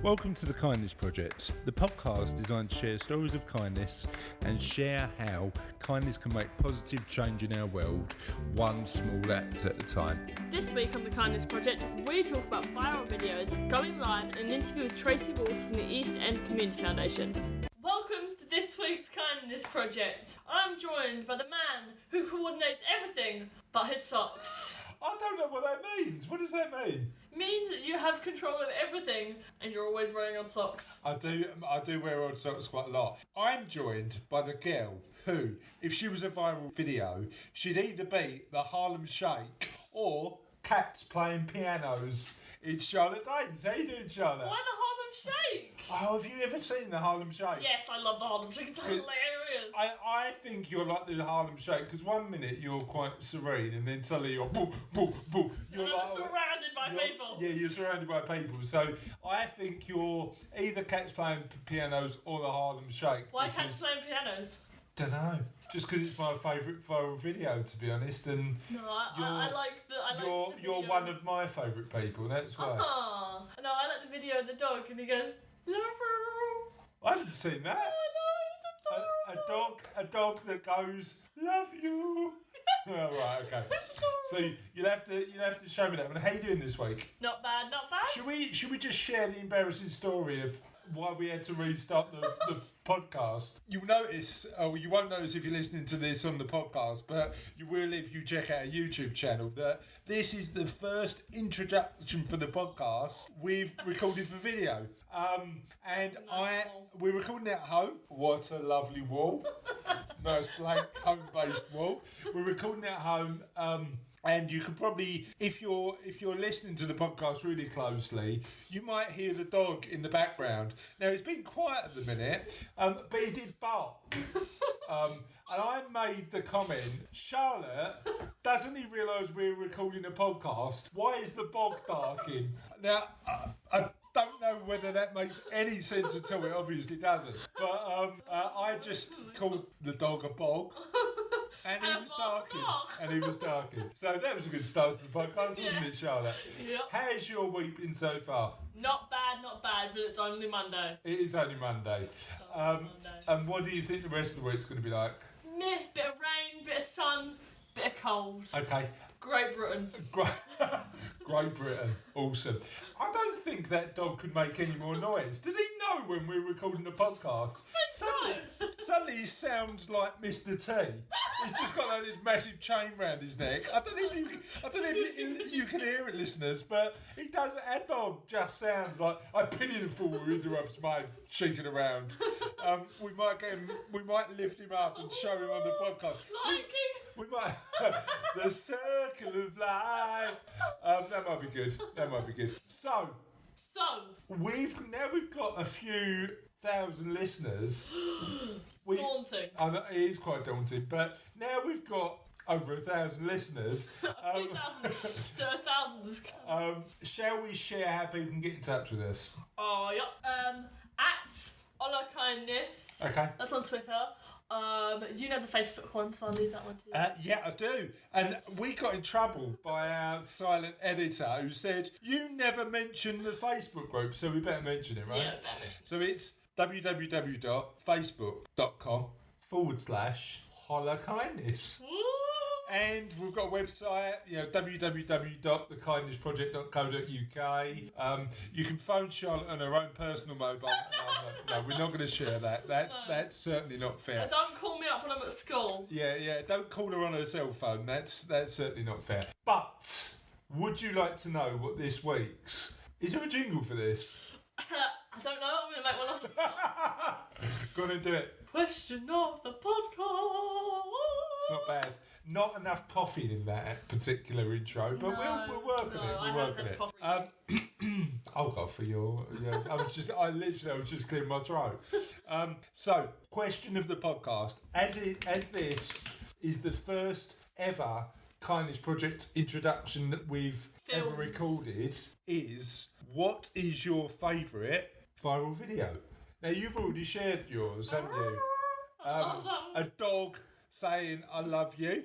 Welcome to the Kindness Project, the podcast designed to share stories of kindness and share how kindness can make positive change in our world, one small act at a time. This week on the Kindness Project, we talk about viral videos, going live, and an interview with Tracey Walsh from the East End Community Foundation. Welcome to this week's Kindness Project. I'm joined by the man who coordinates everything but his socks. I don't know what that means. What does that mean? It means that you have control of everything and you're always wearing odd socks. I do wear odd socks quite a lot. I'm joined by the girl who, if she was a viral video, she'd either be the Harlem Shake or cats playing pianos. It's Charlotte Dames. How you doing, Charlotte? Why the Harlem Shake? Oh, have you ever seen the Harlem Shake? Yes, I love the Harlem Shake. It's hilarious. I think you're like the Harlem Shake because one minute you're quite serene and then suddenly you're boom, boom, boom. You're like, surrounded by people. Yeah, you're surrounded by people. So I think you're either cats playing pianos or the Harlem Shake. Why cats playing pianos? Don't know. Just because it's my favourite viral video, to be honest. And no, I like the. You're one of my favourite people. That's why. No, I like the video of the dog, and he goes, "Love you." I haven't seen that. Oh, no, it's adorable. A dog that goes, "Love you." Oh, right, okay. So you'll have to show me that. How are you doing this week? Not bad, not bad. Should we just share the embarrassing story of why we had to restart the podcast? You'll notice, or you won't notice if you're listening to this on the podcast, but you will if you check out our YouTube channel, that this is the first introduction for the podcast we've recorded for video. We're recording it at home. What a lovely wall. Nice blank home-based wall. We're recording it at home. And you can probably, if you're listening to the podcast really closely, you might hear the dog in the background. Now, it's been quiet at the minute, but he did bark. And I made the comment, Charlotte, doesn't he realise we're recording a podcast? Why is the bog barking? Now, I don't know whether that makes any sense at all. It obviously doesn't. But I just called the dog a bog. And he was darking. So that was a good start to the podcast, wasn't it, Charlotte? Yep. How's your week been so far? Not bad, but it's only Monday. It is only Monday. And what do you think the rest of the week's going to be like? Meh, bit of rain, bit of sun, bit of cold. Okay. Great Britain. Great Britain. Awesome. I don't think that dog could make any more noise. Does he know when we're recording the podcast? Suddenly he sounds like Mr. T. He's just got this massive chain round his neck. I don't know if you can hear it, listeners, but he does. Our dog just sounds like I pity him forward interrupts my shaking around. We might lift him up and show him on the podcast. We might the circle of life. That might be good. So we've got a few thousand listeners. Daunting. I know, it is quite daunting, but now we've got over 1,000 listeners. A few thousand to 1,000. Shall we share how people can get in touch with us? Oh, yeah. At Ola Kindness. Okay. That's on Twitter. You know the Facebook one, so I'll leave that one to you. Yeah, I do. And we got in trouble by our silent editor who said, you never mention the Facebook group, so we better mention it, right? Yeah, better. So it's www.facebook.com/holakindness. And we've got a website, www.thekindnessproject.co.uk. You can phone Charlotte on her own personal mobile. No, we're not going to share that. That's certainly not fair. Don't call me up when I'm at school. Yeah. Don't call her on her cell phone. That's certainly not fair. But would you like to know what this week's? Is there a jingle for this? I don't know. I'm going to make one up and start. Go on and do it. Question of the podcast. It's not bad. Not enough coffee in that particular intro, but we're working it. We're working it. Oh God, for your, I was just clearing my throat. So, question of the podcast, as this is the first ever Kindness Project introduction that we've ever recorded, is what is your favourite viral video? Now you've already shared yours, haven't you? A dog saying I love you,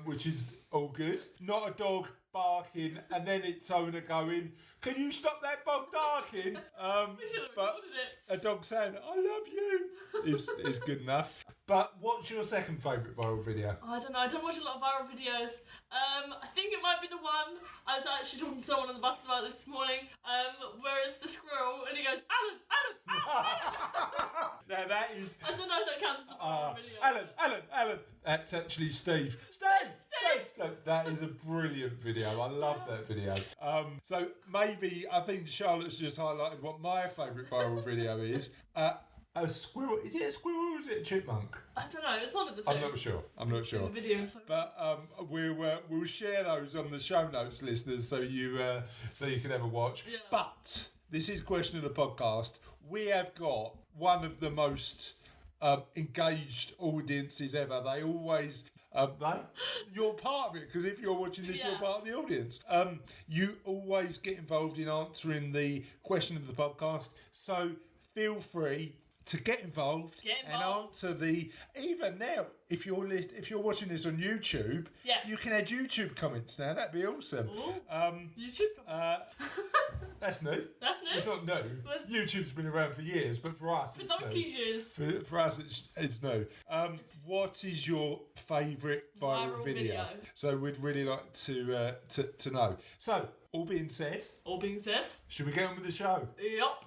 which is all good. Not a dog barking, and then its owner going, "Can you stop that dog barking?" We should have But recorded it. a dog saying, "I love you," is good enough. But what's your second favourite viral video? I don't know. I don't watch a lot of viral videos. I think it might be the one I was actually talking to someone on the bus about this morning. Where it's the squirrel and he goes, "Alan, Alan, Alan." Now that is. I don't know if that counts as a viral video. Alan. That's actually Steve. So that is a brilliant video. I love that video. So maybe I think Charlotte's just highlighted what my favourite viral video is. A squirrel. Is it a squirrel or is it a chipmunk? I don't know. It's one of the two. I'm not sure. The video is so But we'll share those on the show notes, listeners, so you can have a watch. Yeah. But this is question of the podcast. We have got one of the most engaged audiences ever. They always. You're part of it, because if you're watching this, you're part of the audience. You always get involved in answering the question of the podcast, so feel free to get involved and answer the. Even now, if you're watching this on YouTube, you can add YouTube comments now. That'd be awesome. YouTube comments. That's new. That's new. It's not new. YouTube's been around for years, but for us, For it's donkey's years. new. For us, it's new. What is your favourite viral video? So we'd really like to know. So all being said, should we get on with the show? Yup.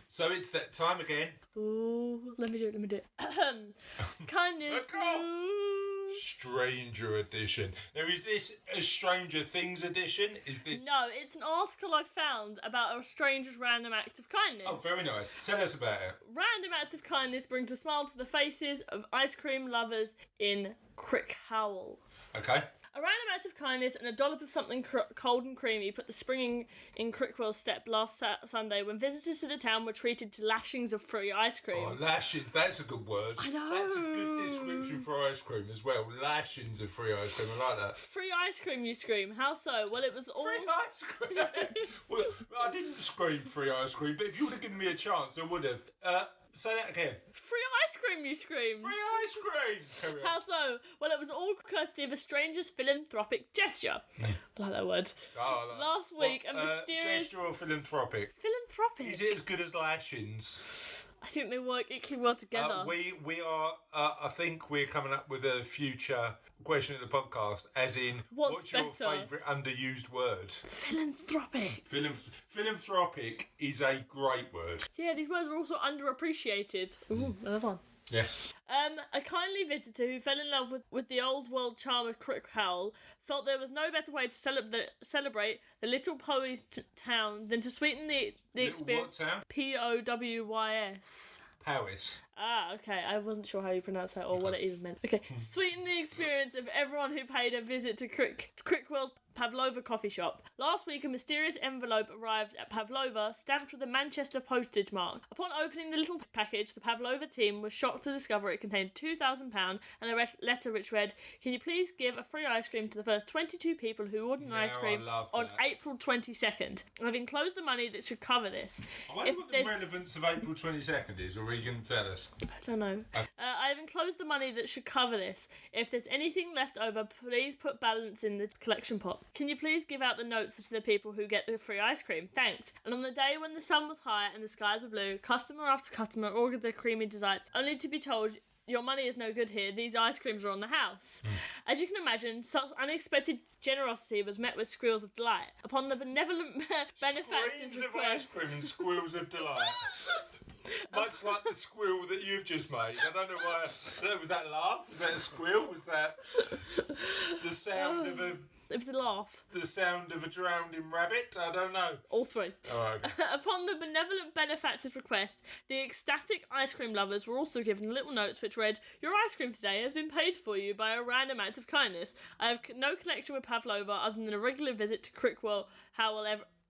So it's that time again. Ooh, let me do it. Kindness news. Stranger edition. Now, is this a Stranger Things edition? Is this? No, it's an article I found about a stranger's random act of kindness. Oh, very nice. Tell us about it. Random act of kindness brings a smile to the faces of ice cream lovers in Crickhowell. Okay. A random act of kindness and a dollop of something cold and creamy put the spring in Crickhowell's step last Sunday when visitors to the town were treated to lashings of free ice cream. Oh, lashings, that's a good word. I know. That's a good description for ice cream as well. Lashings of free ice cream, I like that. Free ice cream, you scream. How so? Well, it was all... Free ice cream? Well, I didn't scream free ice cream, but if you would have given me a chance, I would have. Say that again. Free ice cream, you scream. Free ice cream! How so? Well, it was all courtesy of a stranger's philanthropic gesture. I like that word. Oh, I like Last week, a mysterious... gesture or philanthropic? Philanthropic? Is it as good as lashings? I think they work equally well together. We are. I think we're coming up with a future question of the podcast, as in, what's your favourite underused word? Philanthropic. Philanthropic is a great word. Yeah, these words are also underappreciated. Ooh, another one. Yeah. A kindly visitor who fell in love with the old world charm of Crickhowell felt there was no better way to celebrate the little Powys town than to sweeten the experience. What town? Powys. Powys. Ah, okay. I wasn't sure how you pronounce that or what it even meant. Okay. Sweeten the experience of everyone who paid a visit to Crickhowell's Pavlova coffee shop. Last week, a mysterious envelope arrived at Pavlova, stamped with a Manchester postage mark. Upon opening the little package, the Pavlova team was shocked to discover it contained £2,000 and a letter which read, "Can you please give a free ice cream to the first 22 people who ordered an ice cream on April 22nd? I've enclosed the money that should cover this." I wonder what the relevance of April 22nd is, or are you going to tell us? I don't know. I've enclosed the money that should cover this. If there's anything left over, please put balance in the collection pot. Can you please give out the notes to the people who get the free ice cream? Thanks. And on the day when the sun was high and the skies were blue, customer after customer ordered their creamy desserts, only to be told, "Your money is no good here. These ice creams are on the house." As you can imagine, such unexpected generosity was met with squeals of delight. Upon the benevolent benefactor's Screams of ice cream and squeals of delight. Much like the squeal that you've just made. I don't know why. Was that a laugh? Was that a squeal? Was that the sound of a... It was a laugh. The sound of a drowning rabbit? I don't know. All three. Oh, okay. Upon the benevolent benefactor's request, the ecstatic ice cream lovers were also given little notes which read, "Your ice cream today has been paid for you by a random act of kindness. I have no connection with Pavlova other than a regular visit to Crickhowell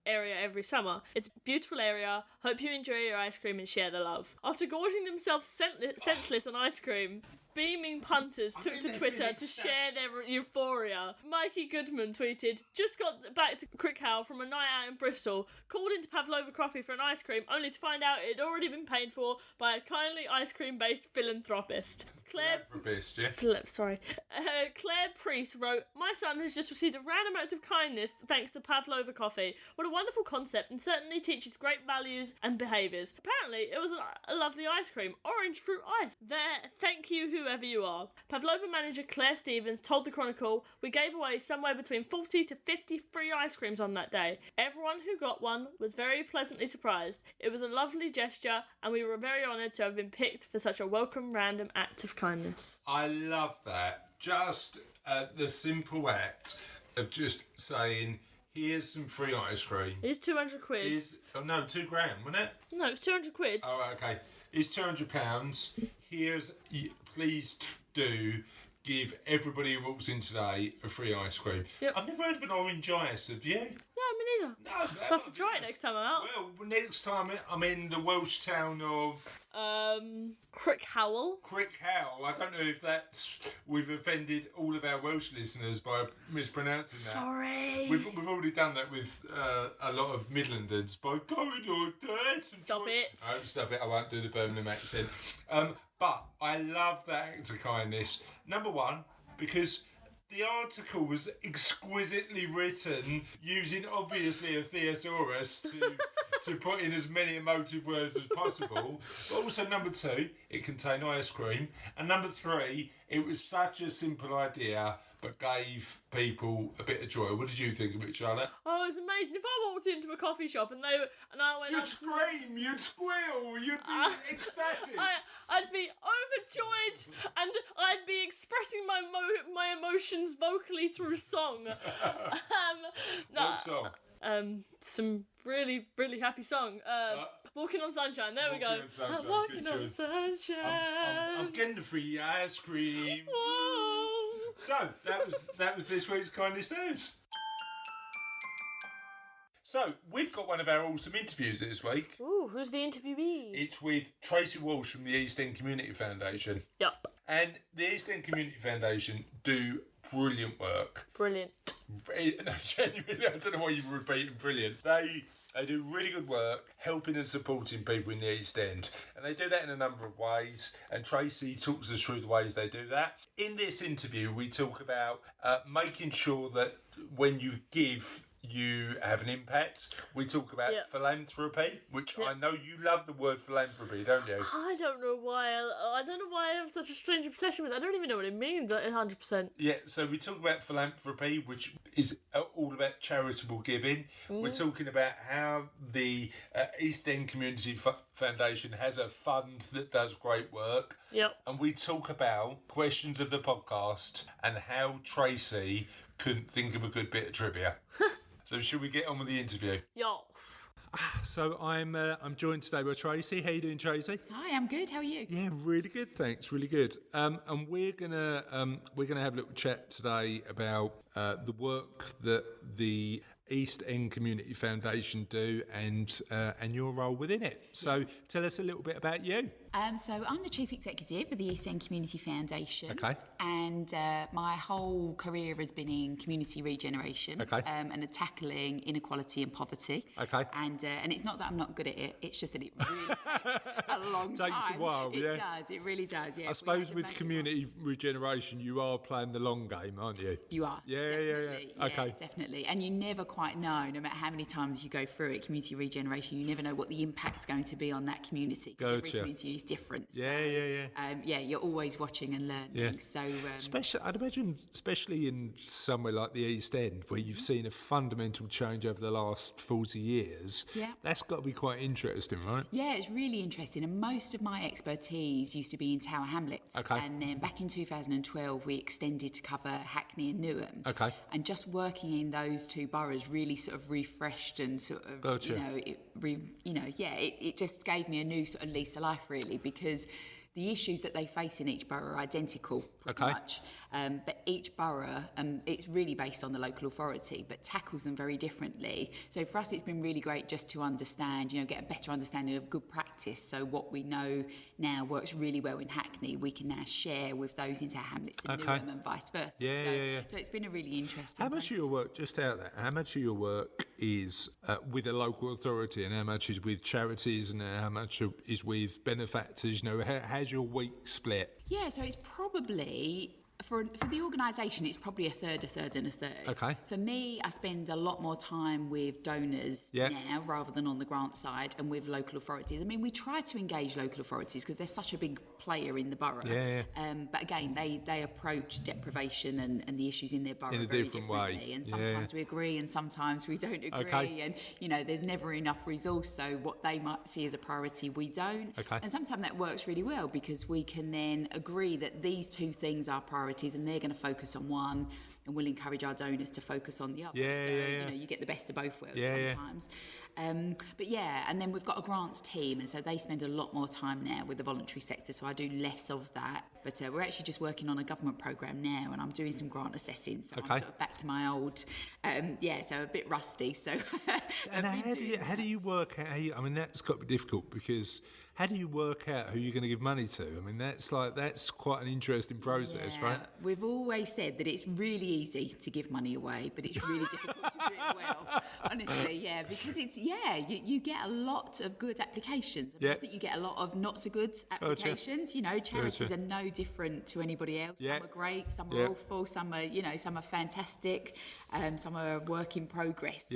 area every summer. It's a beautiful area. Hope you enjoy your ice cream and share the love." After gorging themselves senseless on ice cream, beaming punters took to Twitter to share their euphoria. Mikey Goodman tweeted, "Just got back to Crickhowell from a night out in Bristol, called into Pavlova Coffee for an ice cream, only to find out it had already been paid for by a kindly ice cream-based philanthropist." Claire Priest wrote, "My son has just received a random act of kindness thanks to Pavlova Coffee. What a wonderful concept, and certainly teaches great values and behaviours. Apparently, it was a lovely ice cream, orange fruit ice. There, thank you whoever you are." Pavlova manager Claire Stevens told the Chronicle, "We gave away somewhere between 40 to 50 free ice creams on that day. Everyone who got one was very pleasantly surprised. It was a lovely gesture, and we were very honoured to have been picked for such a welcome random act of kindness." I love that. Just the simple act of just saying, here's some free ice cream. Here's 200 quid. No, £2,000, wasn't it? No, it's 200 quid. Oh, okay. It's £200. Please do give everybody who walks in today a free ice cream. Yep. I've never heard of an orange ice, have you? No, me neither. No. I'll have to try it next time I'm out. Well, next time I'm in the Welsh town of... Crickhowell. Crickhowell. I don't know if we've offended all of our Welsh listeners by mispronouncing that. Sorry. We've already done that with a lot of Midlanders by going like that. Stop it. Oh, stop it. I won't do the Birmingham accent. But I love that act of kindness. Number one, because the article was exquisitely written using obviously a thesaurus to put in as many emotive words as possible. But also number two, it contained ice cream. And number three, it was such a simple idea but gave people a bit of joy. What did you think of it, Charlotte? Oh, it's amazing. If I walked into a coffee shop and I went... You'd scream, you'd squeal, you'd be ecstatic. I'd be overjoyed and I'd be expressing my emotions vocally through song. What song? Some really, really happy song. Walking on Sunshine. There we go. Walking on Sunshine. I'm getting the free ice cream. Whoa. So that was this week's Kindness News. So we've got one of our awesome interviews this week. Ooh, who's the interviewee? It's with Tracey Walsh from the East End Community Foundation. Yep. And the East End Community Foundation do brilliant work. Brilliant. No, genuinely, I don't know why you're repeating brilliant. They do really good work helping and supporting people in the East End. And they do that in a number of ways. And Tracey talks us through the ways they do that. In this interview, we talk about making sure that when you give, you have an impact. We talk about philanthropy, which I know you love the word philanthropy, don't you? I don't know why I have such a strange obsession with it. I don't even know what it means 100%. Yeah, so we talk about philanthropy, which is all about charitable giving. We're talking about how the East End Community Foundation has a fund that does great work. Yep. And we talk about questions of the podcast and how Tracey couldn't think of a good bit of trivia. So should we get on with the interview? Yes. So I'm joined today by Tracey. How you doing, Tracey? Hi, I'm good. How are you? Yeah, really good, thanks. Really good. And we're gonna have a little chat today about the work that the East End Community Foundation do and your role within it. So tell us a little bit about you. So I'm the Chief Executive of the East End Community Foundation. Okay. And my whole career has been in community regeneration. Okay. And tackling inequality and poverty. Okay. And it's not that I'm not good at it, it's just that it really takes a long time. Takes a while, yeah. It does, it really does, yeah. I suppose with community regeneration, you are playing the long game, aren't you? You are. Yeah. Okay. Definitely. And you never quite know, no matter how many times you go through it, community regeneration, you never know what the impact's going to be on that community. Gotcha. Every community is different. Yeah. You're always watching and learning. Yeah. So, I'd imagine, especially in somewhere like the East End, where you've seen a fundamental change over the last 40 years, that's got to be quite interesting, right? Yeah, it's really interesting. And most of my expertise used to be in Tower Hamlets. Okay. And then back in 2012, we extended to cover Hackney and Newham. Okay. And just working in those two boroughs really sort of refreshed and sort of, Gotcha. it just gave me a new sort of lease of life, really, because the issues that they face in each borough are identical, pretty much. But each borough, it's really based on the local authority, but tackles them very differently. So for us, it's been really great just to understand, get a better understanding of good practice. So what we know now works really well in Hackney, we can now share with those into hamlets and Newham and vice versa. So it's been a really interesting How much of your work, just out there, how much of your work is with a local authority and how much is with charities and how much is with benefactors? How's your week split? Yeah, so it's probably... For the organisation, it's probably a third, and a third. Okay. For me, I spend a lot more time with donors now rather than on the grant side and with local authorities. I mean, we try to engage local authorities because they're such a big player in the borough. But again, they approach deprivation and the issues in their borough in a very different differently. way. And sometimes we agree and sometimes we don't agree. And, there's never enough resource. So what they might see as a priority, we don't. And sometimes that works really well because we can then agree that these two things are priorities and they're going to focus on one and we'll encourage our donors to focus on the other. You get the best of both worlds sometimes. And then we've got a grants team and so they spend a lot more time now with the voluntary sector, so I do less of that. But we're actually just working on a government programme now and I'm doing some grant assessing, so I'm sort of back to my old, so a bit rusty. So and how do you work out, that's got to be difficult because how do you work out who you're going to give money to? I mean, that's quite an interesting process, right? We've always said that it's really easy to give money away, but it's really difficult to do it well, honestly, because it's, you get a lot of good applications. I think you get a lot of not so good applications. Charities are no different to anybody else. Some are great, some are awful, some are fantastic, some are a work in progress.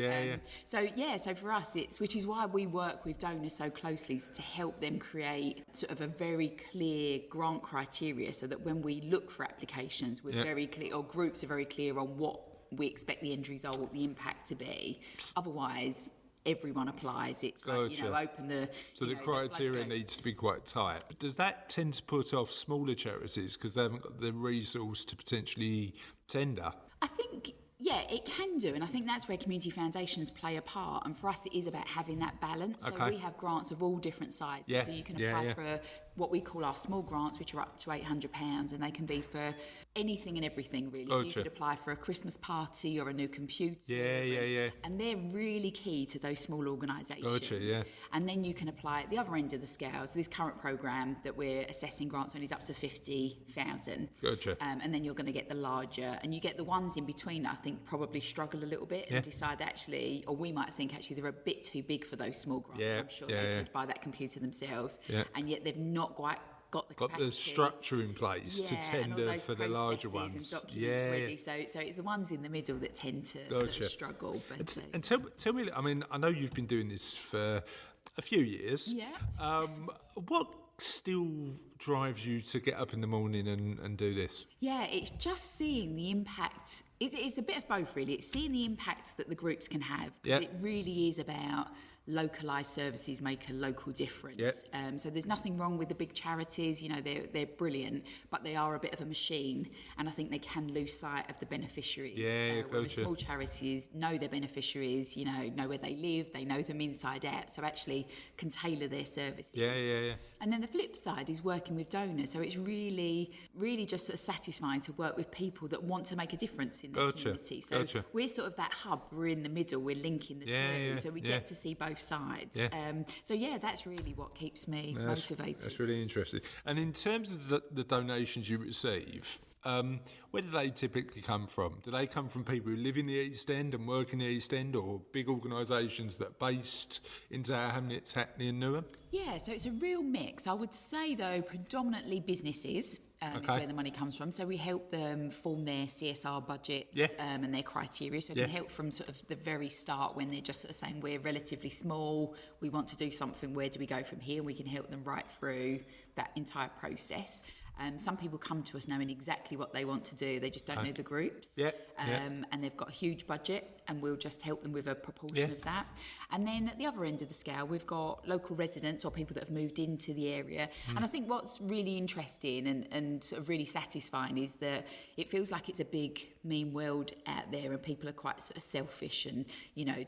So for us, which is why we work with donors so closely, is to help them create sort of a very clear grant criteria so that when we look for applications, we're very clear, or groups are very clear on what we expect the end result, the impact to be. Otherwise, everyone applies. It's like, open the... So the criteria needs to be quite tight. But does that tend to put off smaller charities because they haven't got the resource to potentially tender? I think... Yeah, it can do, and I think that's where community foundations play a part. And for us, it is about having that balance. So we have grants of all different sizes. So you can apply for what we call our small grants, which are up to £800, and they can be for anything and everything, really. So you could apply for a Christmas party or a new computer. And they're really key to those small organisations. And then you can apply at the other end of the scale. So this current programme that we're assessing grants on is up to 50,000. And then you're going to get the larger, and you get the ones in between, I think, probably struggle a little bit and decide actually, or we might think actually they're a bit too big for those small grants. I'm sure they could buy that computer themselves, and yet they've not quite got the capacity. The structure in place to tender for the larger ones. And documents ready. So it's the ones in the middle that tend to sort of struggle. But, and tell me, I know you've been doing this for a few years. What still drives you to get up in the morning and do this? It's just seeing the impact. It's a bit of both, really. It's seeing the impact that the groups can have. It really is about localised services make a local difference. So there's nothing wrong with the big charities, they're brilliant, but they are a bit of a machine, and I think they can lose sight of the beneficiaries. The small charities know their beneficiaries, know where they live, they know them inside out, so actually can tailor their services. And then the flip side is working with donors, so it's really, really just sort of satisfying to work with people that want to make a difference in their community. So we're sort of that hub, we're in the middle, we're linking the two, so we get to see both sides. That's really what keeps me motivated. That's really interesting. And in terms of the donations you receive, where do they typically come from? Do they come from people who live in the East End and work in the East End, or big organisations that are based in Tower Hamlets, Hackney and Newham? So it's a real mix. I would say, though, predominantly businesses is where the money comes from. So we help them form their CSR budgets and their criteria. So it can help from sort of the very start when they're just sort of saying, we're relatively small, we want to do something, where do we go from here? We can help them right through that entire process. Some people come to us knowing exactly what they want to do. They just don't know the groups. And they've got a huge budget, and we'll just help them with a proportion of that. And then at the other end of the scale, we've got local residents or people that have moved into the area. And I think what's really interesting and sort of really satisfying is that it feels like it's a big, mean world out there, and people are quite sort of selfish and,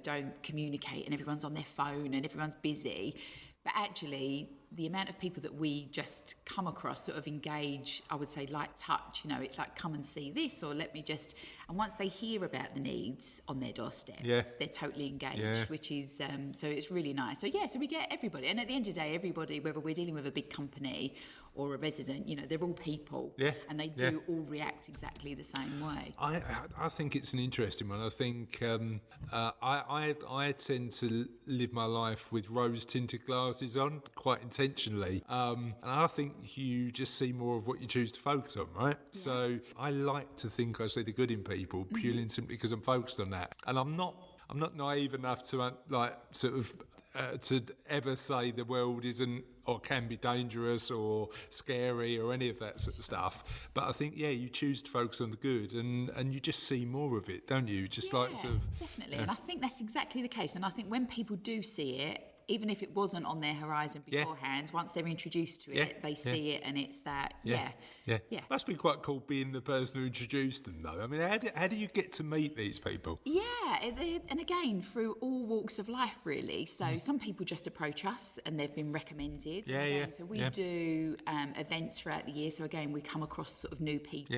don't communicate, and everyone's on their phone and everyone's busy. But actually, the amount of people that we just come across sort of engage, I would say, light touch. You know, it's like, come and see this, or let me just... And once they hear about the needs on their doorstep, they're totally engaged, which is... so it's really nice. So, so we get everybody. And at the end of the day, everybody, whether we're dealing with a big company or a resident, you know, they're all people. And they do all react exactly the same way. I think it's an interesting one. I think I tend to live my life with rose-tinted glasses on, quite intentionally. And I think you just see more of what you choose to focus on, right? So I like to think I see the good in people purely and simply because I'm focused on that. And I'm not naive enough to to ever say the world isn't or can be dangerous or scary or any of that sort of stuff. But I think, you choose to focus on the good and you just see more of it, don't you? Just definitely. And I think that's exactly the case. And I think when people do see it, even if it wasn't on their horizon beforehand, once they're introduced to it, they see it, and it's that, Must be quite cool being the person who introduced them, though. I mean, how do you get to meet these people? And again, through all walks of life, really. So some people just approach us, and they've been recommended. So we do events throughout the year. So again, we come across sort of new people.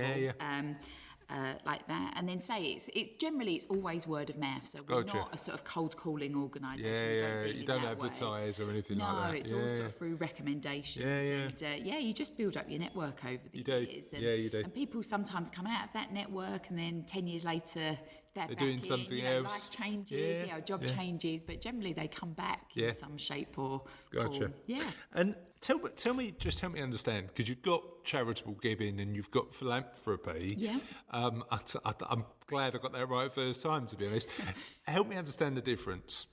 Like that, and then it's generally it's always word of mouth. So we're not a sort of cold calling organisation. You don't advertise or anything like that. No, it's all sort of through recommendations. And you just build up your network over the years. You do. And people sometimes come out of that network, and then 10 years later they're doing something else. Life changes, job changes, but generally they come back in some shape or form. And tell me, just help me understand, because you've got charitable giving and you've got philanthropy. I'm glad I got that right first time, to be honest. Help me understand the difference.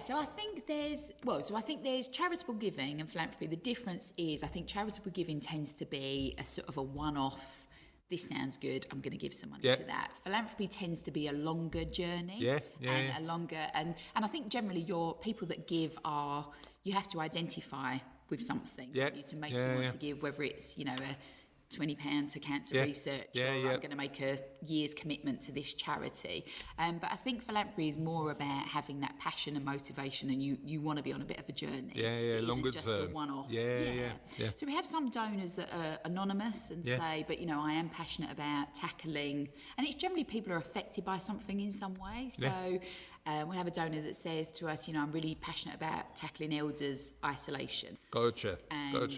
So I think there's charitable giving and philanthropy. The difference is, I think charitable giving tends to be a sort of a one-off. This sounds good, I'm going to give some money to that. Philanthropy tends to be a longer journey. A longer, and I think generally your people that give you have to identify with something to make you want to give, whether it's, a £20 to cancer research, or I'm going to make a year's commitment to this charity. But I think philanthropy is more about having that passion and motivation, and you want to be on a bit of a journey. Longer just term. A one-off. So we have some donors that are anonymous and say, but I am passionate about tackling, and it's generally people are affected by something in some way. So we'll have a donor that says to us, I'm really passionate about tackling elders' isolation. Gotcha. But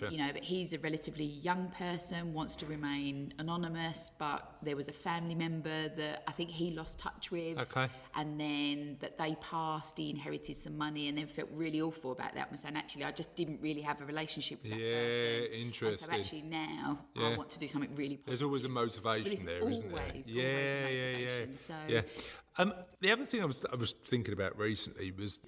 he's a relatively young person, wants to remain anonymous, but there was a family member that I think he lost touch with. And then that they passed, he inherited some money, and then felt really awful about that and saying, actually, I just didn't really have a relationship with that person. Interesting. And so actually now I want to do something really positive. There's always a motivation there, isn't there? Always a motivation. So the other thing I was thinking about recently was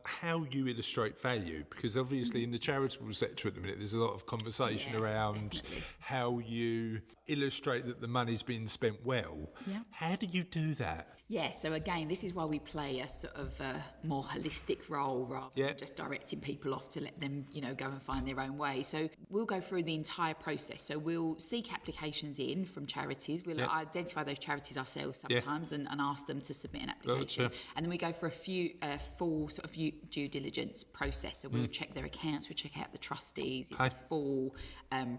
how you illustrate value, because obviously in the charitable sector at the minute there's a lot of conversation around how you illustrate that the money's being spent well. How do you do that? So again, this is why we play a sort of more holistic role rather than just directing people off to let them, go and find their own way. So we'll go through the entire process. So we'll seek applications in from charities. We'll identify those charities ourselves sometimes and ask them to submit an application. And then we go for a full sort of due diligence process. So we'll check their accounts, we'll check out the trustees. It's a full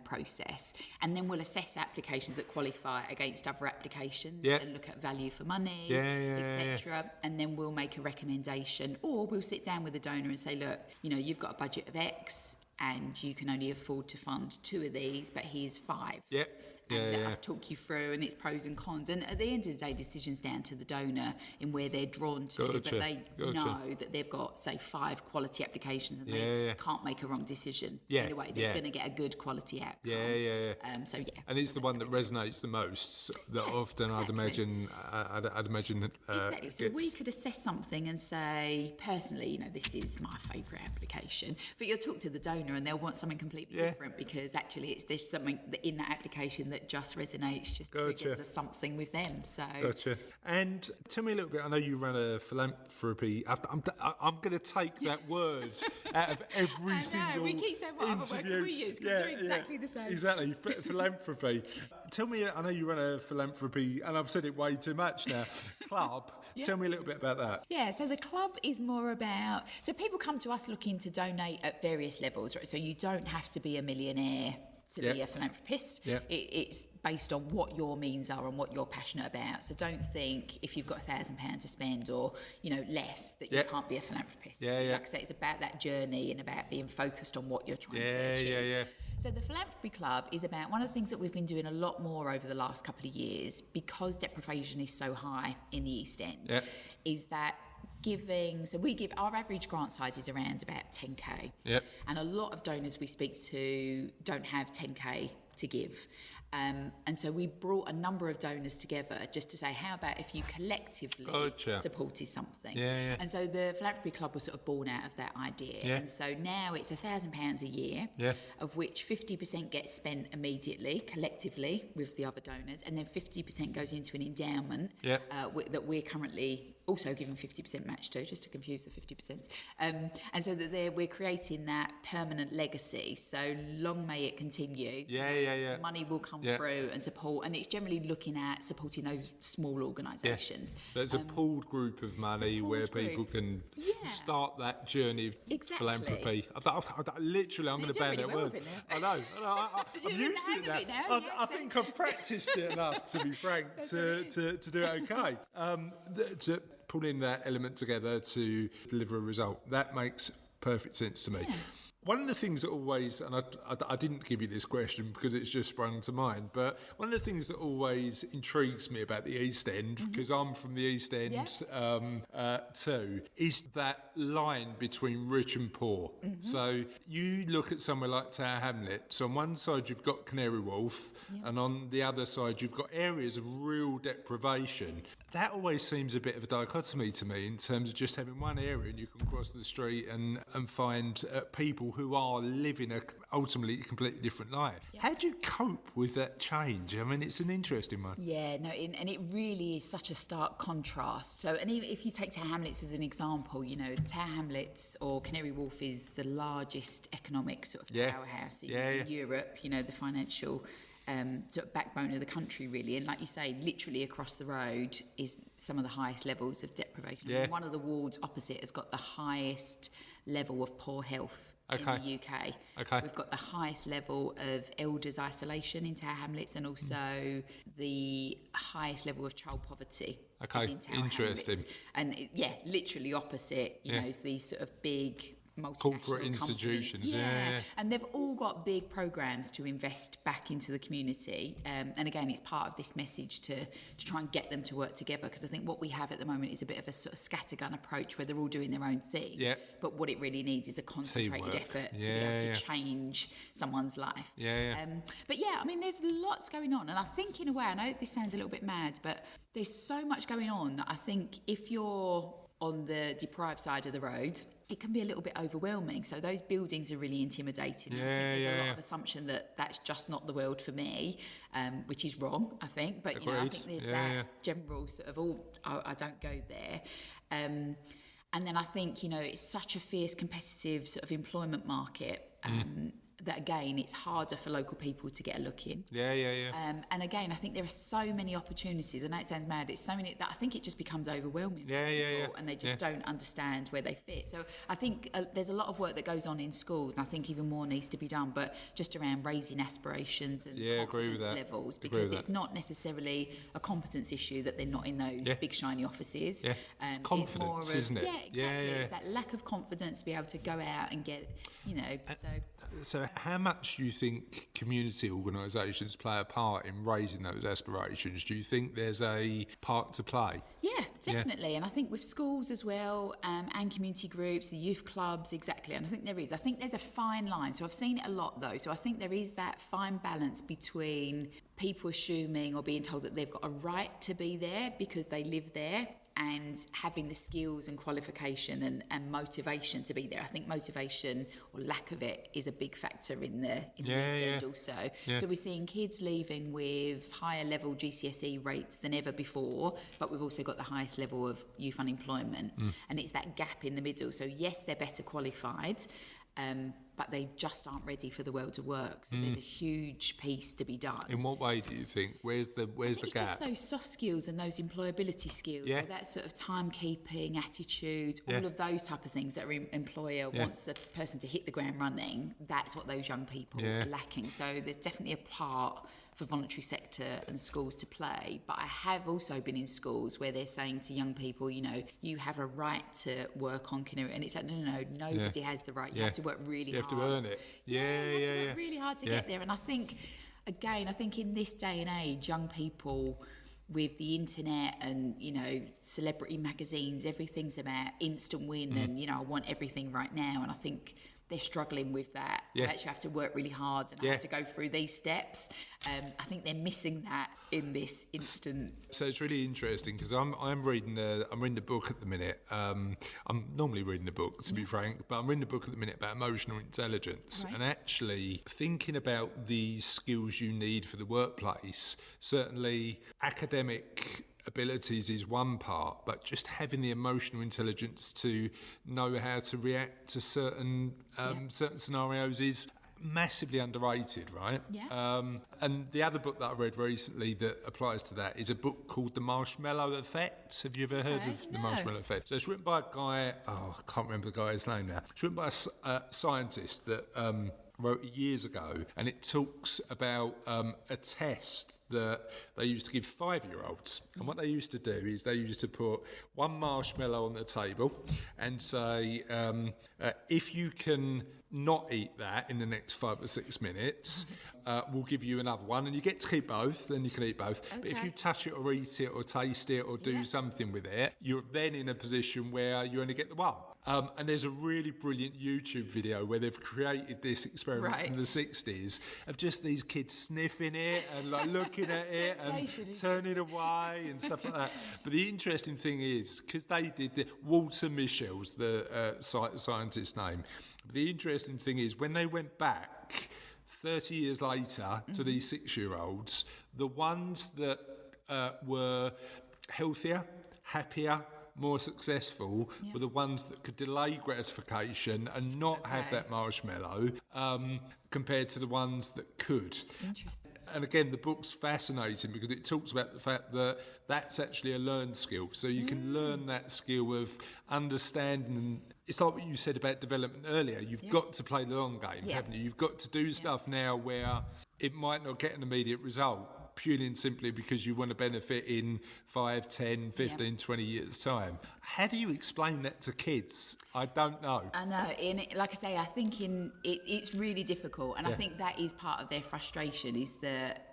process. And then we'll assess applications that qualify against other applications and look at value for money. Etc. And then we'll make a recommendation, or we'll sit down with the donor and say, look, you've got a budget of X and you can only afford to fund 2 of these, but here's 5. And let us talk you through and its pros and cons. And at the end of the day, decision's down to the donor in where they're drawn to, but they know that they've got, say, 5 quality applications and they can't make a wrong decision. Anyway, they're going to get a good quality outcome. And it's the one that resonates the most. That often, I'd imagine. Exactly. So we could assess something and say, personally, this is my favourite application. But you'll talk to the donor and they'll want something completely different, because actually there's something that in that application that just resonates, just triggers something with them. So And tell me a little bit. I know you run a philanthropy. I'm going to take that word out of every single we keep saying what other word we use, because they're exactly the same. Exactly, philanthropy. Tell me, I know you run a philanthropy, and I've said it way too much now. Club. Tell me a little bit about that. So the club is more about, so people come to us looking to donate at various levels, right? So you don't have to be a millionaire to be a philanthropist. It's based on what your means are and what you're passionate about. So don't think if you've got £1,000 to spend or, less, that you can't be a philanthropist. Like I say, it's about that journey and about being focused on what you're trying to achieve. So the Philanthropy Club is about one of the things that we've been doing a lot more over the last couple of years, because deprivation is so high in the East End, is that our average grant size is around about 10k, and a lot of donors we speak to don't have 10k to give. And so we brought a number of donors together just to say, how about if you collectively supported something? And so the Philanthropy Club was sort of born out of that idea. And so now it's £1,000 a year, of which 50% gets spent immediately, collectively, with the other donors, and then 50% goes into an endowment that we're currently also giving 50% match to, just to confuse the 50%. And so that we're creating that permanent legacy. So long may it continue. Money will come through and support, and it's generally looking at supporting those small organisations. So it's a pooled group of money where people can start that journey of philanthropy. Literally, I'm going to ban that word. I know. I'm used to it now. I think I've practised it enough, to be frank, to do it okay. To pulling that element together to deliver a result, that makes perfect sense to me. One of the things that always, and I didn't give you this question because it's just sprung to mind, but one of the things that always intrigues me about the East End, because I'm from the East End too, is that line between rich and poor. So you look at somewhere like Tower Hamlets, on one side you've got Canary Wharf, and on the other side you've got areas of real deprivation. That always seems a bit of a dichotomy to me, in terms of just having one area and you can cross the street and find people who are living ultimately a completely different life. How do you cope with that change? I mean, it's an interesting one. And it really is such a stark contrast. So, and even if you take Tower Hamlets as an example, Tower Hamlets or Canary Wharf is the largest economic sort of powerhouse in Europe, the financial sort of backbone of the country, really. And like you say, literally across the road is some of the highest levels of deprivation. I mean, one of the wards opposite has got the highest level of poor health in the UK. We've got the highest level of elders isolation in Tower Hamlets, and also the highest level of child poverty. In Tower Interesting. Hamlets. And literally opposite, is these sort of big corporate institutions, and they've all got big programs to invest back into the community, and again, it's part of this message to try and get them to work together, because I think what we have at the moment is a bit of a sort of scattergun approach where they're all doing their own thing, but what it really needs is a concentrated effort to be able to change someone's life. But I mean, there's lots going on, and I think in a way, I know this sounds a little bit mad, but there's so much going on that I think if you're on the deprived side of the road, it can be a little bit overwhelming. So those buildings are really intimidating. I think there's a lot of assumption that that's just not the world for me, which is wrong, I think. But, I think there's that general sort of, I don't go there. And then I think, it's such a fierce, competitive sort of employment market. That again, it's harder for local people to get a look in. And again, I think there are so many opportunities. I know it sounds mad. It's so many that I think it just becomes overwhelming for people, and they just don't understand where they fit. So I think there's a lot of work that goes on in schools, and I think even more needs to be done. But just around raising aspirations and confidence levels, because it's not necessarily a competence issue that they're not in those big shiny offices. It's confidence, isn't it? Yeah, exactly. It's that lack of confidence to be able to go out and get, So how much do you think community organisations play a part in raising those aspirations? Do you think there's a part to play? Yeah, definitely. And I think with schools as well, and community groups, the youth clubs, exactly. And I think there is. I think there's a fine line. So I've seen it a lot, though. So I think there is that fine balance between people assuming or being told that they've got a right to be there because they live there, and having the skills and qualification and motivation to be there. I think motivation or lack of it is a big factor in the East End also. So we're seeing kids leaving with higher level GCSE rates than ever before, but we've also got the highest level of youth unemployment. And it's that gap in the middle. So yes, they're better qualified, but they just aren't ready for the world of work. So there's a huge piece to be done. In what way do you think? Where's the It's gap? just those soft skills and those employability skills. Yeah. So that sort of timekeeping, attitude, all of those type of things that an employer wants the person to hit the ground running. That's what those young people are lacking. So there's definitely a part for voluntary sector and schools to play. But I have also been in schools where they're saying to young people, you know, you have a right to work on canoe. And it's like, no, nobody has the right. You have to work really hard. You have to earn it. You have to work really hard to get there. And I think in this day and age, young people with the internet and, you know, celebrity magazines, everything's about instant win and, you know, I want everything right now. And I think they're struggling with that. They actually have to work really hard and have to go through these steps. I think they're missing that in this instant. So it's really interesting because I'm reading a book at the minute. I'm normally reading a book, to be frank, but I'm reading a book at the minute about emotional intelligence and actually thinking about the skills you need for the workplace. Certainly, academic abilities is one part, but just having the emotional intelligence to know how to react to certain scenarios is massively underrated, right? And the other book that I read recently that applies to that is a book called The Marshmallow Effect. Have you ever heard of The Marshmallow Effect? So it's written by a guy, I can't remember the guy's name now. It's written by a scientist that wrote it years ago, and it talks about a test that they used to give 5-year-olds. And what they used to do is they used to put one marshmallow on the table and say, if you can not eat that in the next 5 or 6 minutes, we'll give you another one, and you get to keep both, and you can eat both. But if you touch it or eat it or taste it or do something with it, you're then in a position where you only get the one. And there's a really brilliant YouTube video where they've created this experiment from the 60s of just these kids sniffing it and like looking at it and turning away and stuff like that. But the interesting thing is, because they did Walter Mischel's the scientist's name. But the interesting thing is, when they went back 30 years later to these 6-year-olds, the ones that were healthier, happier, more successful were the ones that could delay gratification and not have that marshmallow compared to the ones that could. Interesting. And again, the book's fascinating because it talks about the fact that that's actually a learned skill. So you can learn that skill of understanding. It's like what you said about development earlier. You've got to play the long game, haven't you? You've got to do stuff now where it might not get an immediate result, purely and simply because you want to benefit in 5, 10, 15, 20 years' time. How do you explain that to kids? I don't know. I know. Like I say, I think it's really difficult. And I think that is part of their frustration, is that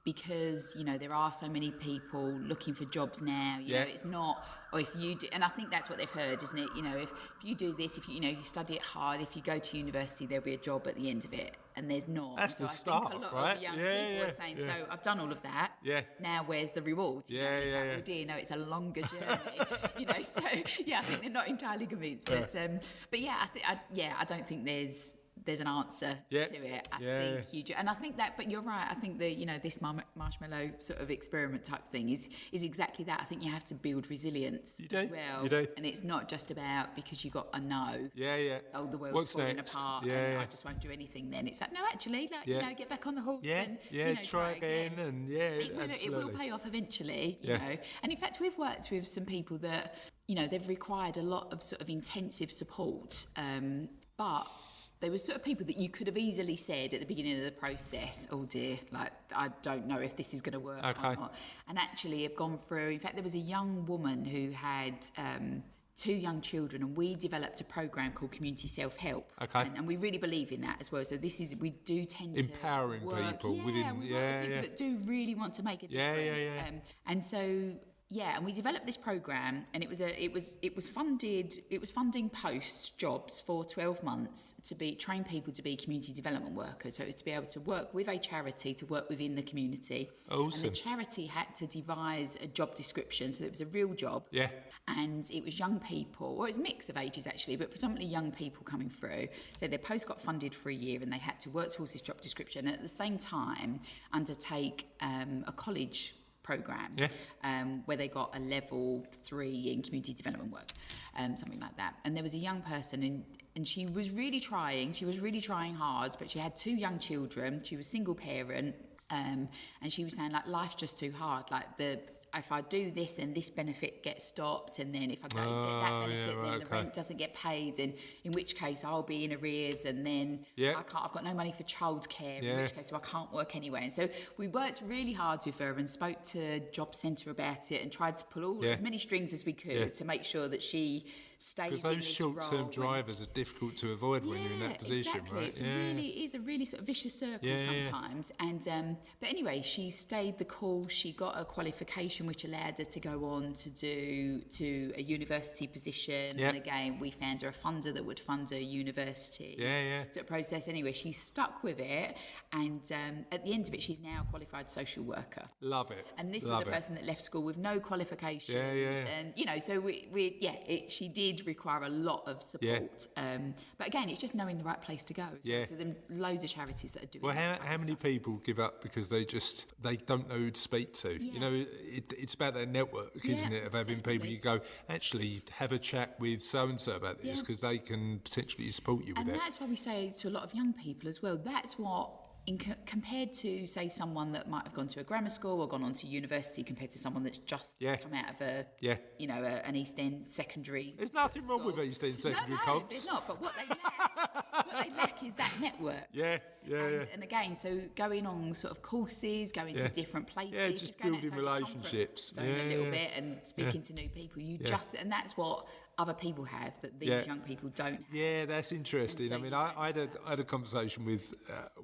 because, you know, there are so many people looking for jobs now, you know, it's not, or if you do, and I think that's what they've heard, isn't it? You know, if you do this, if you know, you study it hard, if you go to university, there'll be a job at the end of it. And there's not. That's the start, think a lot right? of young people are saying, so I've done all of that. Now where's the reward? You know, it's like, oh dear, no, it's a longer journey. You know, so I think they're not entirely convinced. But yeah, I don't think there's an answer to it. I think you do, and I think that. But you're right. I think that, you know, this marshmallow sort of experiment type thing is exactly that. I think you have to build resilience as well. You do. And it's not just about because you got a no. Oh, the world's falling apart. And I just won't do anything. Then it's like, no, actually, like, you know, get back on the horse. And, you know, try again. And it will pay off eventually. You know, and in fact, we've worked with some people that, you know, they've required a lot of sort of intensive support, but they were sort of people that you could have easily said at the beginning of the process, oh dear, like, I don't know if this is going to work or not. And actually have gone through, in fact, there was a young woman who had 2 young children, and we developed a programme called Community Self-Help. And we really believe in that as well. So we do tend to empowering people within, people that do really want to make a difference. And so, and we developed this program, and it was funding post jobs for 12 months to train people to be community development workers. So it was to be able to work with a charity, to work within the community. Awesome. And the charity had to devise a job description, so it was a real job. And it was young people, or it was a mix of ages actually, but predominantly young people coming through. So their post got funded for a year, and they had to work towards this job description, and at the same time undertake a college programme where they got a level 3 in community development work, something like that. And there was a young person, and and she was really trying. She was really trying hard, but she had 2 young children. She was single parent, and she was saying like life's just too hard. Like if I do this and this benefit gets stopped, and then if I don't get that benefit, then the rent doesn't get paid, and in which case I'll be in arrears, and then I've got no money for childcare, in which case I can't work anyway. And so we worked really hard with her and spoke to Job Centre about it and tried to pull as many strings as we could to make sure that she stays in this role. Because those short-term drivers are difficult to avoid when you're in that position, exactly. right? It is a really sort of vicious circle sometimes. And but anyway, she stayed the course. She got a qualification which allowed her to go on to a university position. And again, we found her a funder that would fund her university sort of process. Anyway, she stuck with it, and at the end of it, she's now a qualified social worker. Love it. And this was a person that left school with no qualifications. And so she did require a lot of support. But again, it's just knowing the right place to go as well. So there are loads of charities that are doing how many people give up because they don't know who to speak to? You know, it's about that network, isn't it, of having people you go, actually have a chat with so-and-so about this, because they can potentially support you with it. And that's why we say to a lot of young people as well, that's what, compared to, say, someone that might have gone to a grammar school or gone on to university, compared to someone that's just come out of an East End secondary. There's nothing wrong with East End secondary No, there's not. But what they lack is that network. And again, so going on sort of courses, going to different places, just building relationships, a little bit, and speaking to new people. And that's what other people have that these young people don't have. Yeah, that's interesting. So I mean, I had a conversation with,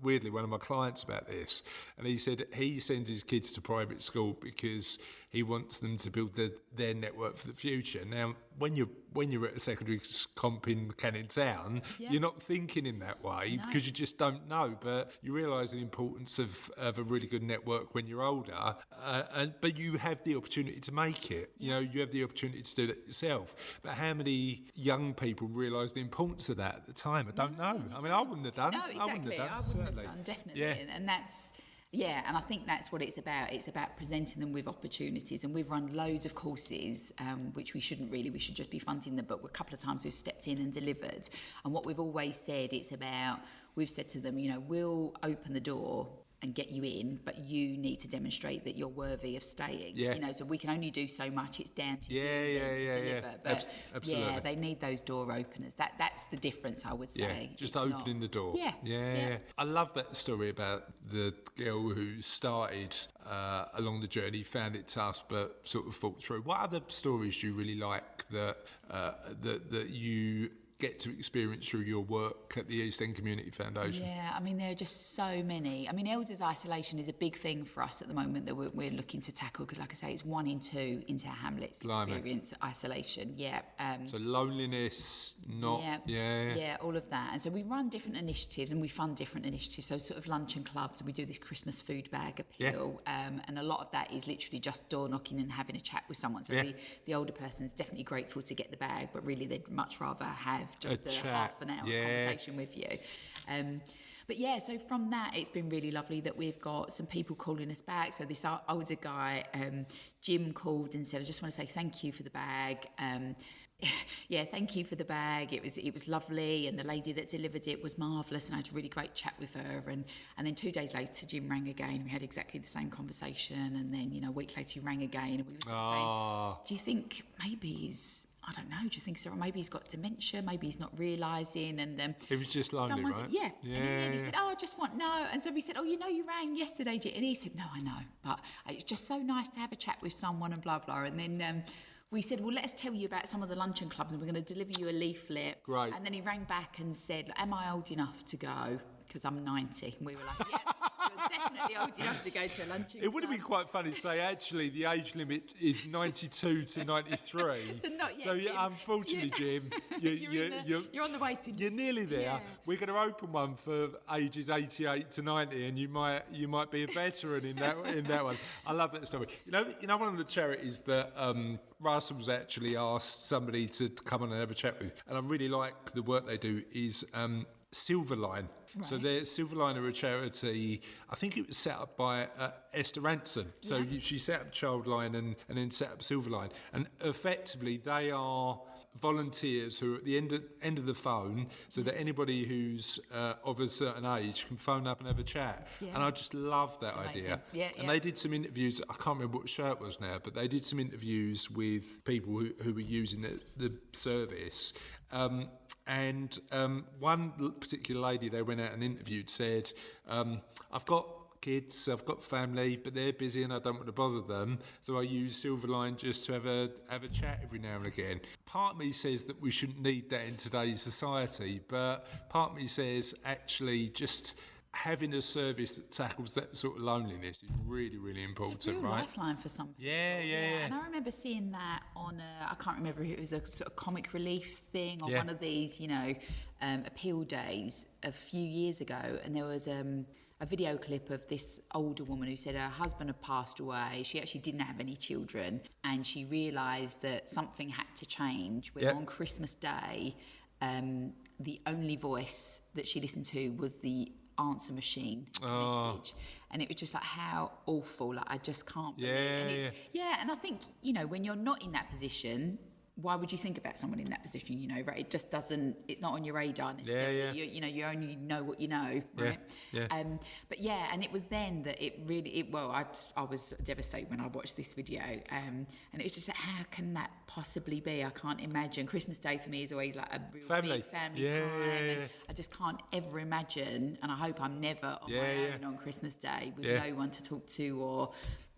weirdly, one of my clients about this, and he said he sends his kids to private school because he wants them to build their network for the future. Now, when you're at a secondary comp in Canning Town, you're not thinking in that way because you just don't know. But you realise the importance of a really good network when you're older. But you have the opportunity to make it. You know, you have the opportunity to do that yourself. But how many young people realise the importance of that at the time? I don't know. I mean, I wouldn't have done. No, exactly. I wouldn't have done, definitely. And that's... Yeah, and I think that's what it's about. It's about presenting them with opportunities, and we've run loads of courses, which we shouldn't really. We should just be funding them. But a couple of times we've stepped in and delivered. And what we've always said, we've said to them, you know, we'll open the door and get you in, but you need to demonstrate that you're worthy of staying. You know, so we can only do so much. It's down to you to deliver. But absolutely. they need those door openers. That's the difference, I would say. Just opening the door. Yeah. I love that story about the girl who started along the journey, found it tough, but sort of fought through. What other stories do you really like that you get to experience through your work at the East End Community Foundation? Yeah, I mean, there are just so many. I mean, elders isolation is a big thing for us at the moment that we're looking to tackle, because, like I say, it's 1 in 2 into our hamlets experience isolation. So loneliness, all of that. And so we run different initiatives and we fund different initiatives. So sort of luncheon clubs, and we do this Christmas food bag appeal. And a lot of that is literally just door knocking and having a chat with someone. So the older person is definitely grateful to get the bag, but really they'd much rather have just a half an hour conversation with you. But so from that, it's been really lovely that we've got some people calling us back. So this older guy, Jim, called and said, I just want to say thank you for the bag. Thank you for the bag. It was lovely, and the lady that delivered it was marvellous, and I had a really great chat with her. And then 2 days later, Jim rang again. We had exactly the same conversation, and then a week later he rang again, and we were sort of saying, do you think maybe he's... I don't know, do you think so? Or maybe he's got dementia, maybe he's not realising. And he was just lonely, right? And in the end he said, I just want And so we said, you rang yesterday, and he said, no, I know, but it's just so nice to have a chat with someone and blah, blah. And then we said, well, let us tell you about some of the luncheon clubs, and we're going to deliver you a leaflet. Great. And then he rang back and said, am I old enough to go? Because I'm 90. And we were like, you're definitely old enough to go to a luncheon club. It would have been quite funny to say, actually, the age limit is 92 to 93. So not yet, so Jim. Unfortunately, Jim, you're on the waiting list. You're nearly there. We're going to open one for ages 88 to 90, and you might be a veteran in that one. I love that story. You know, one of the charities that Russell's actually asked somebody to come on and have a chat with, and I really like the work they do, is Silverline. Right. So Silverline are a charity, I think it was set up by Esther Ranson. So she set up Childline and then set up Silverline. And effectively they are volunteers who are at the end of the phone, so that anybody who's of a certain age can phone up and have a chat. Yeah. And I just love that idea. Yeah, and they did some interviews. I can't remember what the shirt was now, but they did some interviews with people who were using the service. And one particular lady they went out and interviewed said, I've got kids, I've got family, but they're busy and I don't want to bother them, so I use Silverline just to have a chat every now and again. Part of me says that we shouldn't need that in today's society, but part of me says actually just having a service that tackles that sort of loneliness is really, really important, it's a real right? lifeline for some people. Yeah. And I remember seeing that on I can't remember if it was a sort of comic relief thing or one of these, appeal days a few years ago, and there was a video clip of this older woman who said her husband had passed away. She actually didn't have any children, and she realised that something had to change. When on Christmas Day, the only voice that she listened to was the answer machine message, and it was just like, how awful, like I just can't believe it. And I think, when you're not in that position, why would you think about someone in that position, right? It just doesn't, it's not on your radar necessarily. You only know what you know, right? But and it was then that it really, I was devastated when I watched this video, and it was just like, how can that possibly be? I can't imagine. Christmas Day for me is always like a real big family time, and I just can't ever imagine, and I hope I'm never on my own on Christmas Day with no one to talk to, or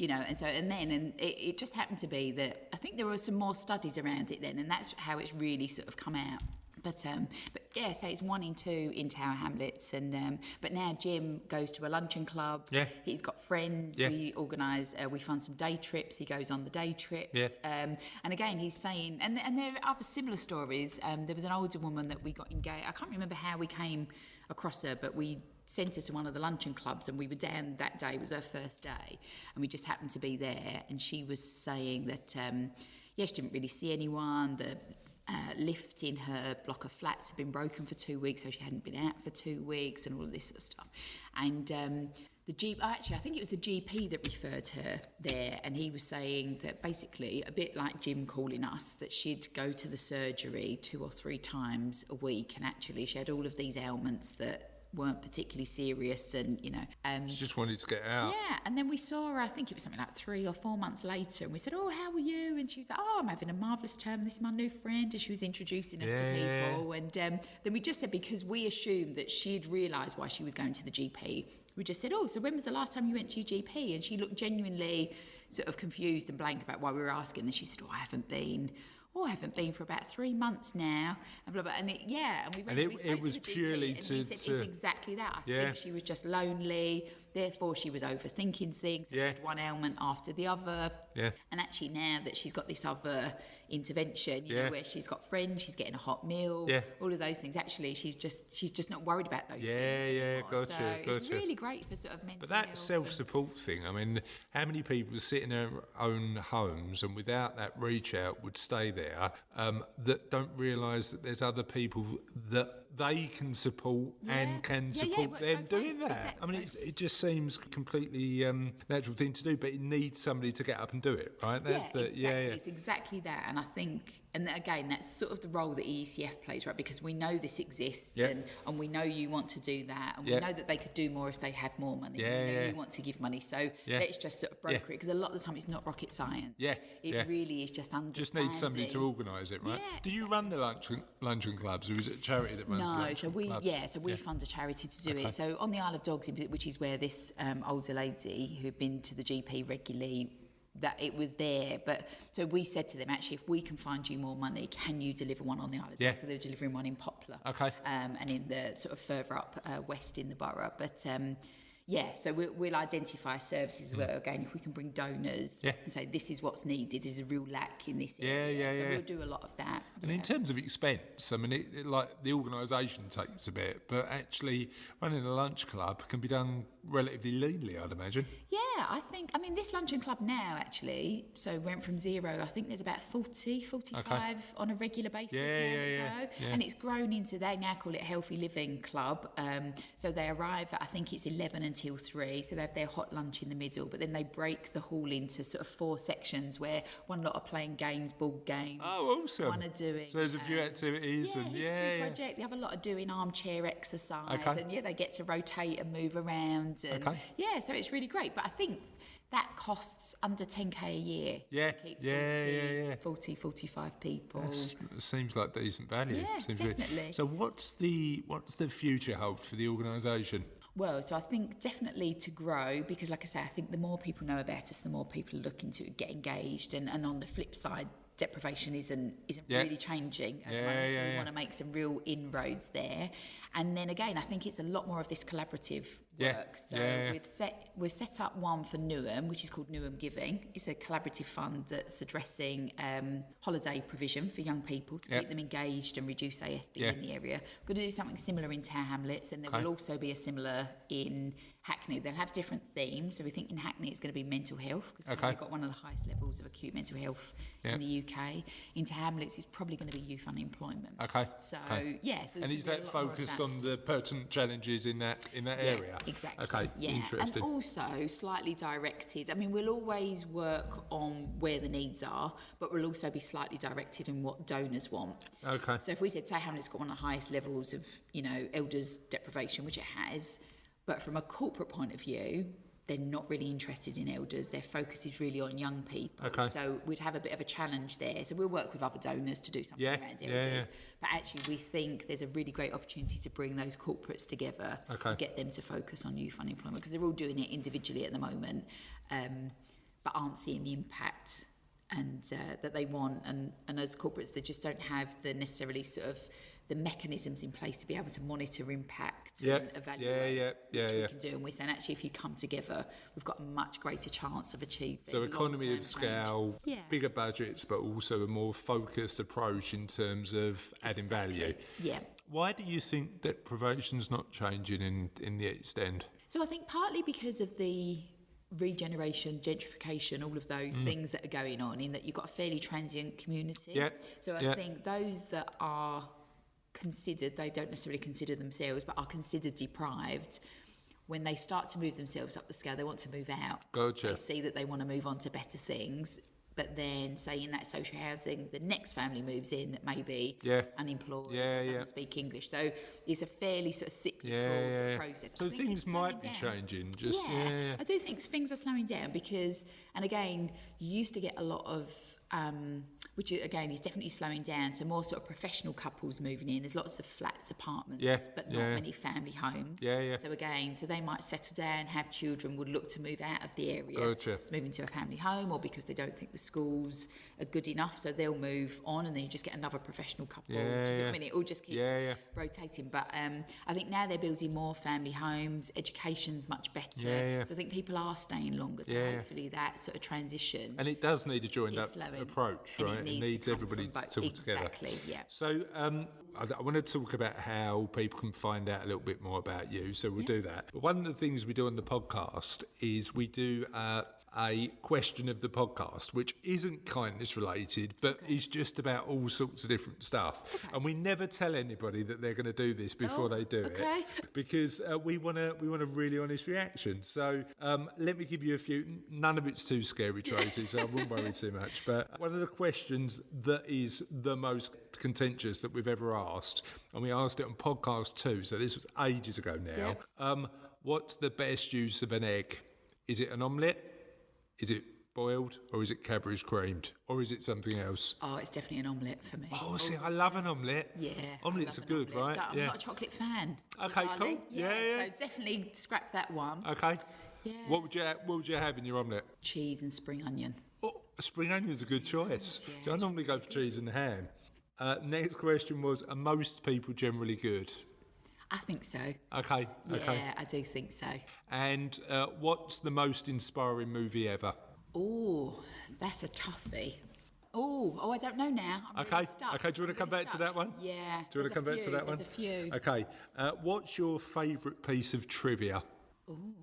and it just happened to be that I think there were some more studies around it then, and that's how it's really sort of come out. But so it's 1 in 2 in Tower Hamlets, and but now Jim goes to a luncheon club. He's got friends. We organise, we fund some day trips. He goes on the day trips. And again, he's saying, and there are other similar stories. There was an older woman that we got engaged. I can't remember how we came across her, but we sent her to one of the luncheon clubs, and we were down that day. It was her first day, and we just happened to be there. And she was saying that she didn't really see anyone. The lift in her block of flats had been broken for 2 weeks, so she hadn't been out for 2 weeks, and all of this sort of stuff. And the GP, actually, I think it was the GP that referred her there, and he was saying that basically, a bit like Jim calling us, that she'd go to the surgery 2 or 3 times a week, and actually she had all of these ailments that weren't particularly serious, and she just wanted to get out. And then we saw her, I think it was something like 3 or 4 months later, and we said, how are you? And she was like, I'm having a marvellous term, this is my new friend, and she was introducing us to people. And then we just said, because we assumed that she'd realised why she was going to the GP, we just said, so when was the last time you went to your GP? And she looked genuinely sort of confused and blank about why we were asking, and she said, I haven't been for about 3 months now, and blah blah. And we spoke to the GP, purely and he said it's exactly that. I think she was just lonely, therefore she was overthinking things. So she had one ailment after the other. And actually, now that she's got this other intervention, where she's got friends, she's getting a hot meal, all of those things. Actually, she's just not worried about those things anymore. Gotcha. It's really great for sort of mental health. But that self-support thing, I mean, how many people sit in their own homes and without that reach out would stay there, that don't realise that there's other people that they can support and can support them doing that. Exactly. I mean, it just seems completely natural thing to do, but it needs somebody to get up and do it, right? That's It's exactly that, and I think, and again, that's sort of the role that EECF plays, right? Because we know this exists, and we know you want to do that, and we know that they could do more if they had more money. We know you want to give money, so let's just sort of broker it, because a lot of the time it's not rocket science. It really is just understanding. Just need somebody to organise it, right? Do you run the luncheon clubs, or is it a charity that runs the luncheon clubs? We fund a charity to do it. So on the Isle of Dogs, which is where this older lady who'd been to the GP regularly, that it was there, but so we said to them, actually, if we can find you more money, can you deliver one on the Isle of Dogs? So they were delivering one in Poplar, and in the sort of further up west in the borough. But so we'll identify services as well. Again, if we can bring donors and say this is what's needed, there's a real lack in this area. So we'll do a lot of that. And in terms of expense, I mean, it like the organisation takes a bit, but actually running a lunch club can be done relatively leanly, I'd imagine. I think, this luncheon club now actually, so went from 0, I think there's about 40, 45 on a regular basis and it's grown into, they now call it a healthy living club. So they arrive at, I think it's 11 until 3, so they have their hot lunch in the middle, but then they break the hall into sort of 4 sections where one lot are playing games, board games. Oh, awesome. One are doing... So there's a few activities. Yeah, and history project. The other lot are doing armchair exercise. Okay. And they get to rotate and move around. And yeah, so it's really great. But I think that costs under 10k a year. Yeah, to keep 40, 45 people. Seems like decent value. Yeah, definitely. So what's the future hold for the organisation? Well, so I think definitely to grow, because like I say, I think the more people know about us, the more people are looking to get engaged. And on the flip side, deprivation isn't really changing at the moment, so we want to make some real inroads there. And then again, I think it's a lot more of this collaborative work. So we've set up one for Newham, which is called Newham Giving. It's a collaborative fund that's addressing holiday provision for young people to keep them engaged and reduce ASB in the area. We're going to do something similar in Tower Hamlets, and there will also be a similar in Hackney. They'll have different themes. So we think in Hackney it's going to be mental health, because they've got one of the highest levels of acute mental health in the UK. Into Hamlets it's probably going to be youth unemployment. So and is that focused on the pertinent challenges in that area? Exactly. Okay, interesting. And also slightly directed. I mean, we'll always work on where the needs are, but we'll also be slightly directed in what donors want. Okay. So if we said, say, Hamlet's got one of the highest levels of, elders deprivation, which it has, but from a corporate point of view, they're not really interested in elders. Their focus is really on young people. Okay. So we'd have a bit of a challenge there. So we'll work with other donors to do something around elders. But actually, we think there's a really great opportunity to bring those corporates together and get them to focus on youth unemployment, because they're all doing it individually at the moment, but aren't seeing the impact and that they want. And as corporates, they just don't have the necessarily sort of the mechanisms in place to be able to monitor impact and evaluate which we can do. And we're saying, actually, if you come together, we've got a much greater chance of achieving so economy of scale, change. Bigger budgets, but also a more focused approach in terms of adding value. Yeah. Why do you think deprivation's not changing in the East End? So I think partly because of the regeneration, gentrification, all of those things that are going on, in that you've got a fairly transient community. So I think those that are considered, they don't necessarily consider themselves, but are considered deprived, when they start to move themselves up the scale, they want to move out. Gotcha. They see that they want to move on to better things, but then, say, in that social housing, the next family moves in that may be unemployed, doesn't speak English. So it's a fairly sort of cyclical sort of process. So things might be changing. I do think things are slowing down because, and again, you used to get a lot of which again is definitely slowing down, so more sort of professional couples moving in. There's lots of flats, apartments, but not many family homes. So again, so they might settle down, have children, would look to move out of the area to move into a family home, or because they don't think the schools are good enough, so they'll move on, and then you just get another professional couple. I mean, it all just keeps rotating. But I think now they're building more family homes, education's much better. So I think people are staying longer, so hopefully that sort of transition. And it does need a joined up approach, right? It needs everybody to talk together. Exactly, yeah. So I want to talk about how people can find out a little bit more about you, so we'll do that. But one of the things we do on the podcast is we do a question of the podcast, which isn't kindness related, but is just about all sorts of different stuff. And we never tell anybody that they're going to do this before they do it, because we want a really honest reaction. So let me give you a few. None of it's too scary, Tracey, so I won't worry too much. But one of the questions that is the most contentious that we've ever asked, and we asked it on podcast 2, so this was ages ago now. What's the best use of an egg? Is it an omelette? Is it boiled, or is it Cadbury's creamed, or is it something else? Oh, it's definitely an omelette for me. Oh, see, I love an omelette. Yeah. Omelettes are good, right? So I'm not a chocolate fan. Okay, cool. So definitely scrap that one. Okay. Yeah. What would you have in your omelette? Cheese and spring onion. Oh, spring onion's a good choice. So I normally go for cheese and ham. Next question was, are most people generally good? I think so. Okay. Yeah, I do think so. And what's the most inspiring movie ever? Oh, that's a toughie. Oh, I don't know now. I'm really stuck. Okay, do you want to come back to that one? Yeah. Do you want to come back to that one? There's a few. Okay. What's your favourite piece of trivia? Ooh.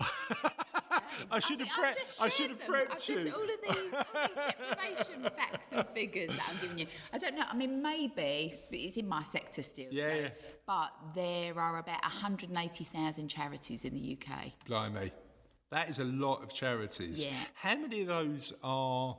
I should have prepped you. All of these deprivation facts and figures that I'm giving you. I don't know. I mean, maybe it's in my sector still. Yeah. But there are about 180,000 charities in the UK. Blimey. That is a lot of charities. Yeah. How many of those are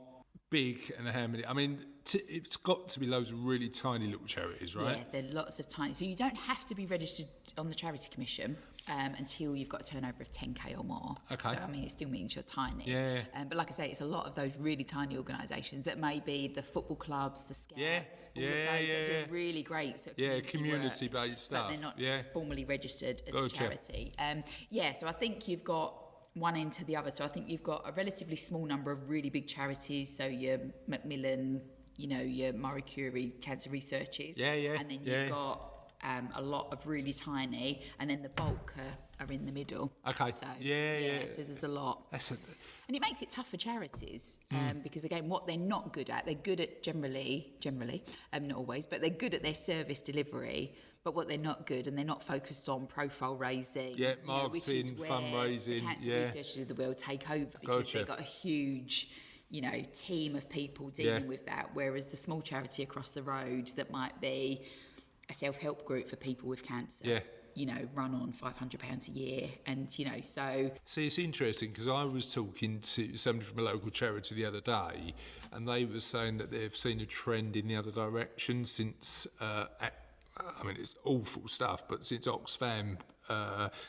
big and how many? I mean, it's got to be loads of really tiny little charities, right? Yeah, there are lots of tiny. So you don't have to be registered on the Charity Commission until you've got a turnover of 10k or more. Okay. So, I mean, it still means you're tiny. Yeah. But like I say, it's a lot of those really tiny organisations that may be the football clubs, the scouts, all of those that are doing really great sort of community-based stuff. But they're not formally registered as a charity. So I think you've got one end to the other. So I think you've got a relatively small number of really big charities. So your Macmillan, your Marie Curie cancer researches. And then you've got a lot of really tiny, and then the bulk are in the middle. Okay. So, so there's a lot. And it makes it tough for charities because, again, what they're not good at, they're good at generally, not always, but they're good at their service delivery. But what they're not good, and they're not focused on profile raising. Yeah, marketing, which is where fundraising. The cancer researchers of the world take over because they've got a huge, team of people dealing with that. Whereas the small charity across the road that might be a self-help group for people with cancer. Run on £500 a year, and so. See, it's interesting because I was talking to somebody from a local charity the other day, and they were saying that they've seen a trend in the other direction since. It's awful stuff, but since Oxfam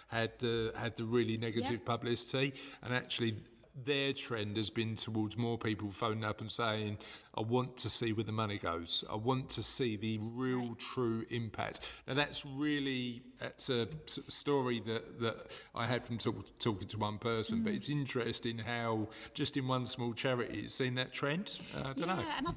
had the really negative publicity, and actually their trend has been towards more people phoning up and saying, I want to see where the money goes. I want to see the real, true impact. Now, that's a story that I had from talking to one person, but it's interesting how just in one small charity it's seen that trend. I don't know. And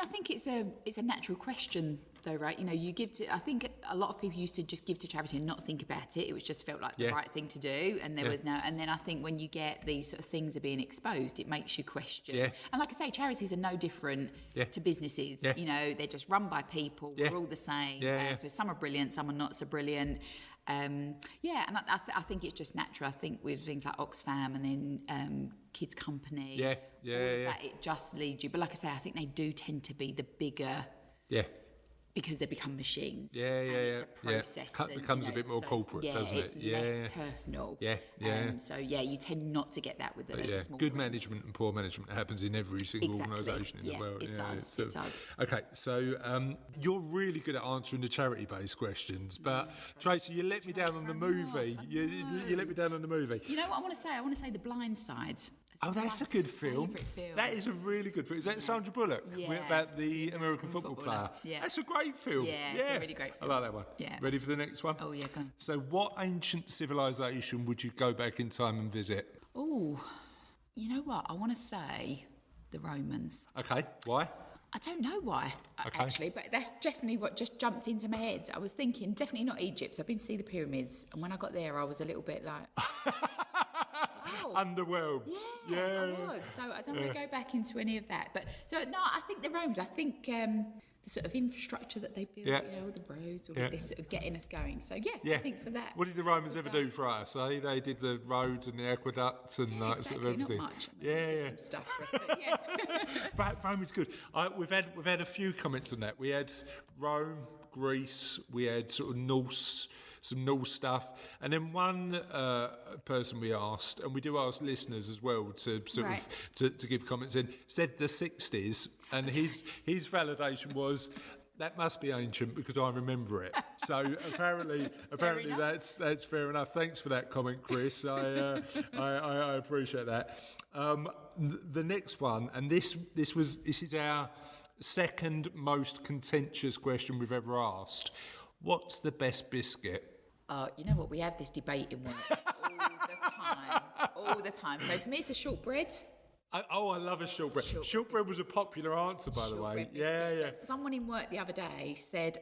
I think it's a natural question, though, right? You give to. I think a lot of people used to just give to charity and not think about it. It was just felt like the right thing to do, and there was no. And then I think when you get these sort of things are being exposed, it makes you question. Yeah. And like I say, charities are no different to businesses. Yeah. They're just run by people. We're all the same. So some are brilliant, some are not so brilliant. And I think it's just natural. I think with things like Oxfam and then Kids Company, that it just leads you. But like I say, I think they do tend to be the bigger. Yeah. Because they become machines. It's a process. It becomes a bit more corporate, doesn't it? It's less personal. So you tend not to get that with the small good management and poor management happens in every single organisation in the world. It does. It does. Okay, so you're really good at answering the charity-based questions, but Tracey, you let me down on the movie. You let me down on the movie. You know what I want to say? I want to say The Blind Side. That's a good film. That is a really good film. Is that Sandra Bullock? About the American football player? Yeah. That's a great film. Yeah, it's a really great film. I like that one. Yeah. Ready for the next one? Oh, yeah, go on. So what ancient civilization would you go back in time and visit? Oh, you know what? I want to say the Romans. Okay, why? I don't know why, actually, but that's definitely what just jumped into my head. I was thinking, definitely not Egypt. I've been to see the pyramids, and when I got there, I was a little bit like... underwhelmed. Yeah, I was. So I don't want to go back into any of that. But so no, I think the Romans. I think the sort of infrastructure that they built, all the roads, all of this sort of getting us going. So I think for that. What did the Romans ever do for us? They did the roads and the aqueducts and sort of everything. Not much. Some stuff for us. But Rome is good. We've had a few comments on that. We had Rome, Greece. We had sort of some Norse stuff, and then one person we asked, and we do ask listeners as well to sort of to give comments in, said the 60s, and his validation was that must be ancient because I remember it. So apparently that's fair enough. Thanks for that comment, Chris. I appreciate that. The next one, and this is our second most contentious question we've ever asked. What's the best biscuit? You know what? We have this debate in work all the time. So for me, it's a shortbread. I love a shortbread. Shortbread was a popular answer, by the way. Yeah. Someone in work the other day said,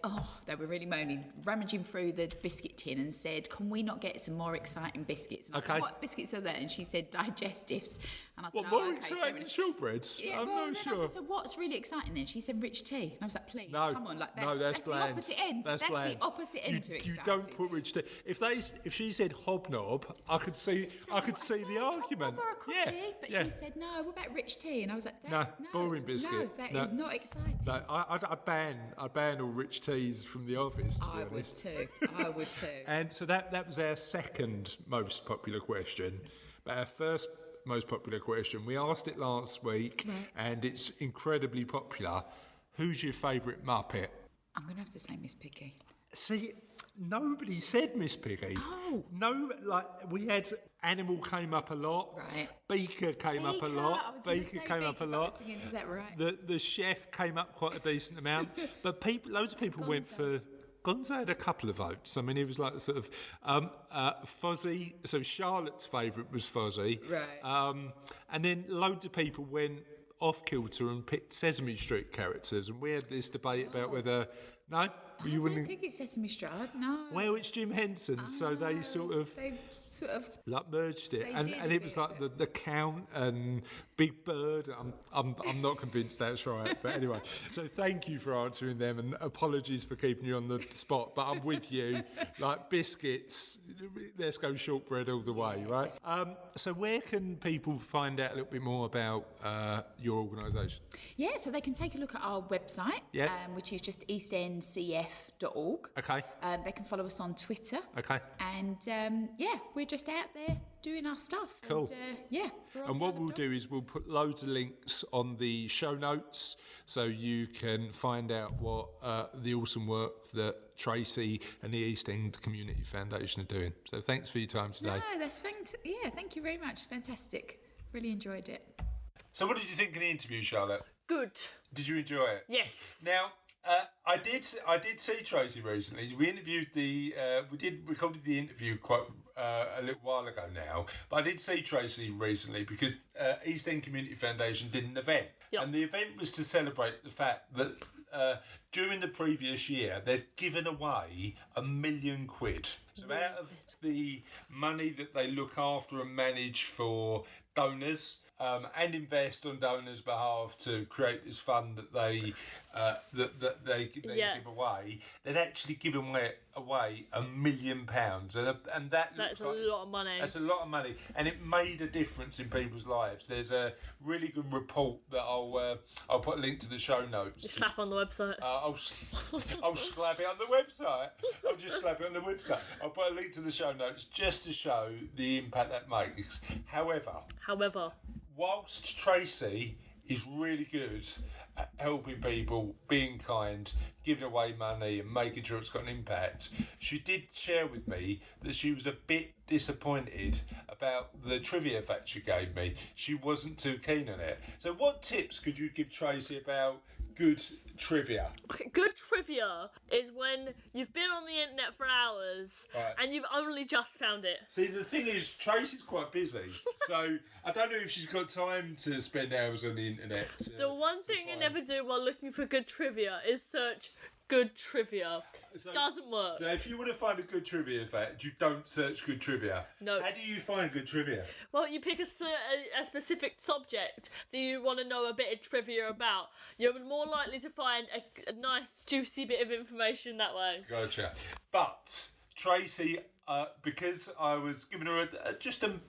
they were really moaning, rummaging through the biscuit tin and said, can we not get some more exciting biscuits? And I said, what biscuits are there? And she said, digestives. And I said, more exciting than shortbreads? Yeah, I'm not sure. I said, so what's really exciting then? She said, rich tea. And I was like, please, come on. Like, that's bland. The opposite end. That's bland. the opposite end to exciting. You don't put rich tea. If she said hobnob, I could see the argument. Or a cookie, but she said, no, what about rich tea? And I was like, no, boring biscuit. No, that is not exciting. No, I'd ban all rich teas from the office, to be honest. I would too. And so that was our second most popular question. But our first most popular question, we asked it last week, and it's incredibly popular. Who's your favourite Muppet? I'm going to have to say Miss Piggy. See, nobody said Miss Piggy. Oh. No, we had Animal came up a lot. Right. Beaker came up a lot. Beaker came up a lot. Is that right? The chef came up quite a decent amount. But loads of people went for... Gonzo had a couple of votes. I mean, he was like sort of Fozzie. So Charlotte's favourite was Fozzie. Right. And then loads of people went off kilter and picked Sesame Street characters. And we had this debate about whether... No? I don't think it's Sesame Street. No. Well, it's Jim Henson, so they sort of like merged it, and it was like the Count and Big Bird. I'm not convinced that's right, but anyway. So thank you for answering them, and apologies for keeping you on the spot. But I'm with you. Like biscuits, let's go shortbread all the way, right? So where can people find out a little bit more about your organisation? Yeah, so they can take a look at our website, which is just eastendcf.org. Okay. They can follow us on Twitter. Okay. And we're just out there doing our stuff. Cool. And what we'll do is we'll put loads of links on the show notes so you can find out what the awesome work that Tracey and the East End Community Foundation are doing. So thanks for your time today. No, that's fantastic. Yeah, thank you very much. Fantastic. Really enjoyed it. So what did you think of the interview, Charlotte? Good. Did you enjoy it? Yes. Now, I did see Tracey recently. We recorded the interview quite a little while ago now, but I did see Tracey recently because East End Community Foundation did an event, and the event was to celebrate the fact that during the previous year they'd given away £1 million. So out of the money that they look after and manage for donors and invest on donors' behalf to create this fund that they give away, they'd actually given away £1 million, and that's a lot of money. That's a lot of money, and it made a difference in people's lives. There's a really good report that I'll put a link to the show notes. Just slap on the website. I'll slap it on the website. I'll just slap it on the website. I'll put a link to the show notes just to show the impact that makes. However, whilst Tracey is really good at helping people, being kind, giving away money and making sure it's got an impact, she did share with me that she was a bit disappointed about the trivia fact she gave me. She wasn't too keen on it. So what tips could you give Tracey about good trivia? Okay, good trivia is when you've been on the internet for hours and you've only just found it. See, the thing is, Tracey's quite busy, so I don't know if she's got time to spend hours on the internet. The one thing you never do while looking for good trivia is search good trivia. Doesn't work. So if you want to find a good trivia fact, you don't search good trivia. No. How do you find good trivia? Well, you pick a specific subject that you want to know a bit of trivia about. You're more likely to find a nice, juicy bit of information that way. Gotcha. But Tracey, because I was giving her just a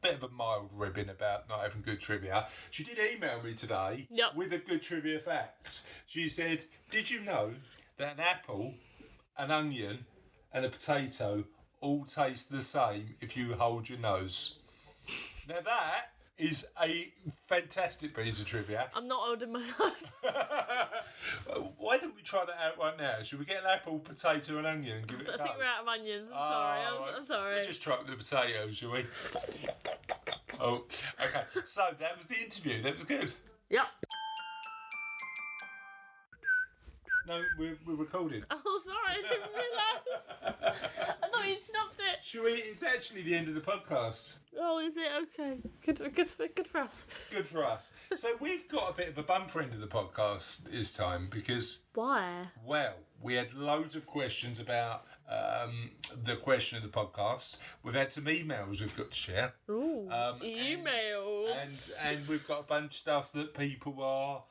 bit of a mild ribbon about not having good trivia, she did email me today with a good trivia fact. She said, did you know that an apple, an onion and a potato all taste the same if you hold your nose? Now that is a fantastic piece of trivia. I'm not holding my nose. Why don't we try that out right now? Should we get an apple, potato and onion and give it a go? I think we're out of onions. I'm sorry. I'm sorry. We'll just try the potato, shall we? Oh, okay. So that was the interview. That was good. Yep. No, we're recording. Oh, sorry, I didn't realise. I thought you'd stopped it. Should we? It's actually the end of the podcast. Oh, is it? Okay. Good for us. Good for us. So we've got a bit of a bumper end of the podcast this time because, Why? well, we had loads of questions about the question of the podcast. We've had some emails we've got to share. Ooh, emails. And we've got a bunch of stuff that people are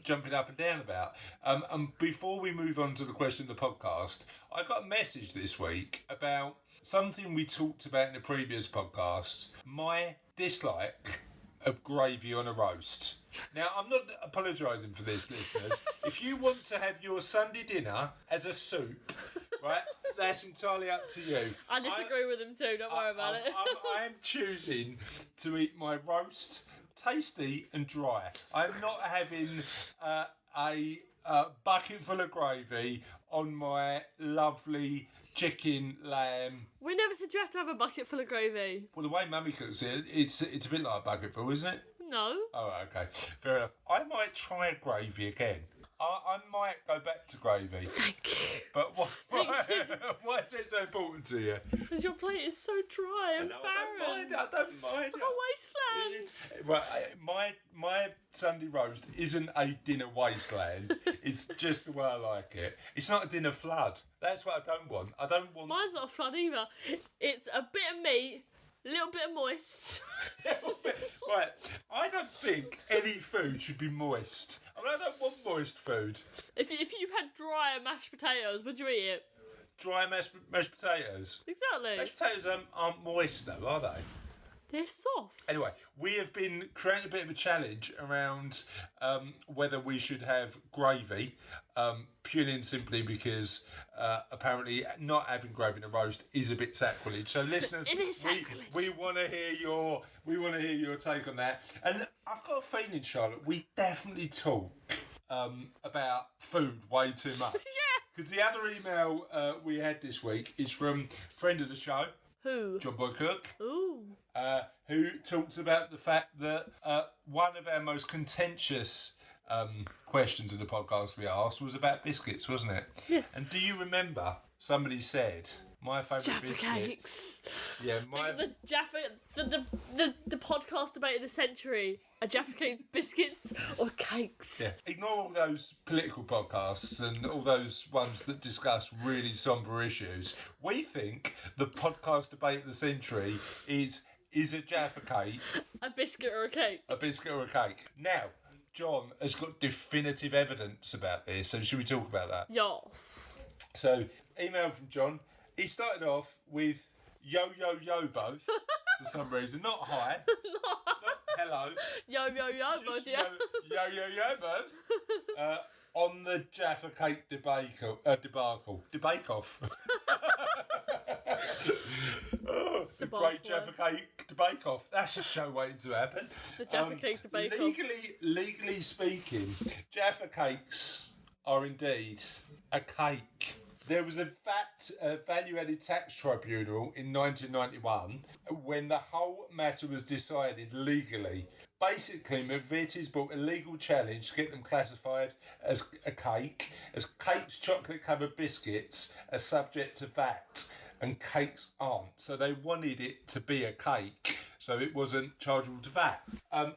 jumping up and down about. And before we move on to the question of the podcast, I got a message this week about something we talked about in the previous podcast, my dislike of gravy on a roast. Now, I'm not apologising for this, listeners. If you want to have your Sunday dinner as a soup, right, that's entirely up to you. I disagree with them too, don't worry about it. I am choosing to eat my roast tasty and dry. I'm not having a bucket full of gravy on my lovely chicken, lamb. We never said you have to have a bucket full of gravy. Well, the way Mummy cooks it, it's a bit like a bucket full, isn't it? No. Oh, okay. Fair enough. I might try gravy again. I might go back to gravy. Thank you. But why is it so important to you? Because your plate is so dry and barren. I don't mind. It's like a wasteland. Right, my Sunday roast isn't a dinner wasteland. It's just the way I like it. It's not a dinner flood. That's what I don't want. I don't want... Mine's not a flood either. It's a bit of meat, a little bit of moist. Right, I don't think any food should be moist. I mean, I don't want moist food. If you had dry mashed potatoes, would you eat it? Dry mashed potatoes? Exactly. Mashed potatoes aren't moist though, are they? They're soft. Anyway, we have been creating a bit of a challenge around whether we should have gravy, purely and simply because apparently not having gravy in a roast is a bit sacrilege. So, listeners, It is sacrilege. we want to hear your take on that. And I've got a feeling, Charlotte, we definitely talk about food way too much. Yeah. Because the other email we had this week is from friend of the show. Who? John Boy Cook. Ooh. Who talks about the fact that one of our most contentious questions in the podcast we asked was about biscuits, wasn't it? Yes. And do you remember somebody said my favourite Jaffa biscuits? cakes. Yeah, my The Jaffa, the podcast debate of the century. Are Jaffa cakes biscuits or cakes? yeah. Ignore all those political podcasts and all those ones that discuss really sombre issues. We think the podcast debate of the century is a Jaffa cake A biscuit or a cake? a biscuit or a cake? Now, John has got definitive evidence about this, so should we talk about that? Yes. So, email from John. He started off with yo both for some reason. Not hi. Not hello. Yo, Just bud, yeah. yo both. On the Jaffa cake debacle. Oh, the great Jaffa cake debate-off. That's a show waiting to happen. The Jaffa cake debate-off. Legally speaking, Jaffa cakes are indeed a cake. There was a value-added tax tribunal in 1991 when the whole matter was decided legally. Basically, McVitie's brought a legal challenge to get them classified as a cake, as cakes, chocolate-covered biscuits are subject to VAT, and cakes aren't. So they wanted it to be a cake, so it wasn't chargeable to VAT.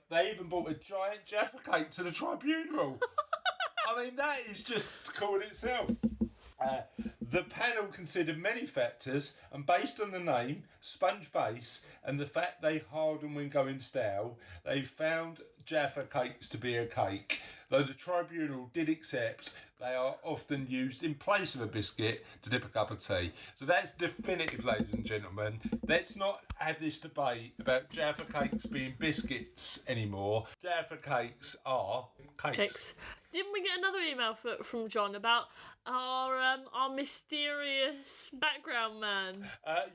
They even brought a giant Jaffa cake to the tribunal. I mean, that is just cool in itself. The panel considered many factors, and based on the name, sponge base, and the fact they harden when going stale, they found Jaffa cakes to be a cake, though the tribunal did accept they are often used in place of a biscuit to dip a cup of tea. So that's definitive, ladies and gentlemen. Let's not have this debate about Jaffa cakes being biscuits anymore. Jaffa cakes are cakes. Didn't we get another email from John about our mysterious background man?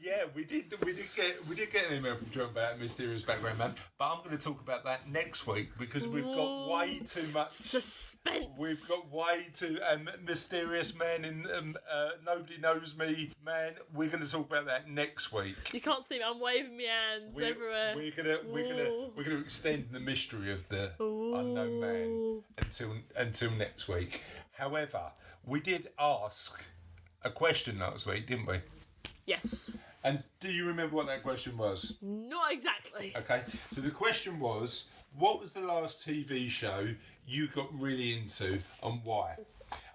Yeah, we did get an email from John about a mysterious background man, but I'm going to talk about that next week because we've got way too much suspense. We've got way too mysterious man in nobody knows me man. We're going to talk about that next week. You can't see me. I'm waving my hands everywhere. We're gonna extend the mystery of the unknown man until next week. However, we did ask a question last week, didn't we? Yes. And do you remember what that question was? Not exactly. Okay, so the question was, what was the last TV show you got really into and why?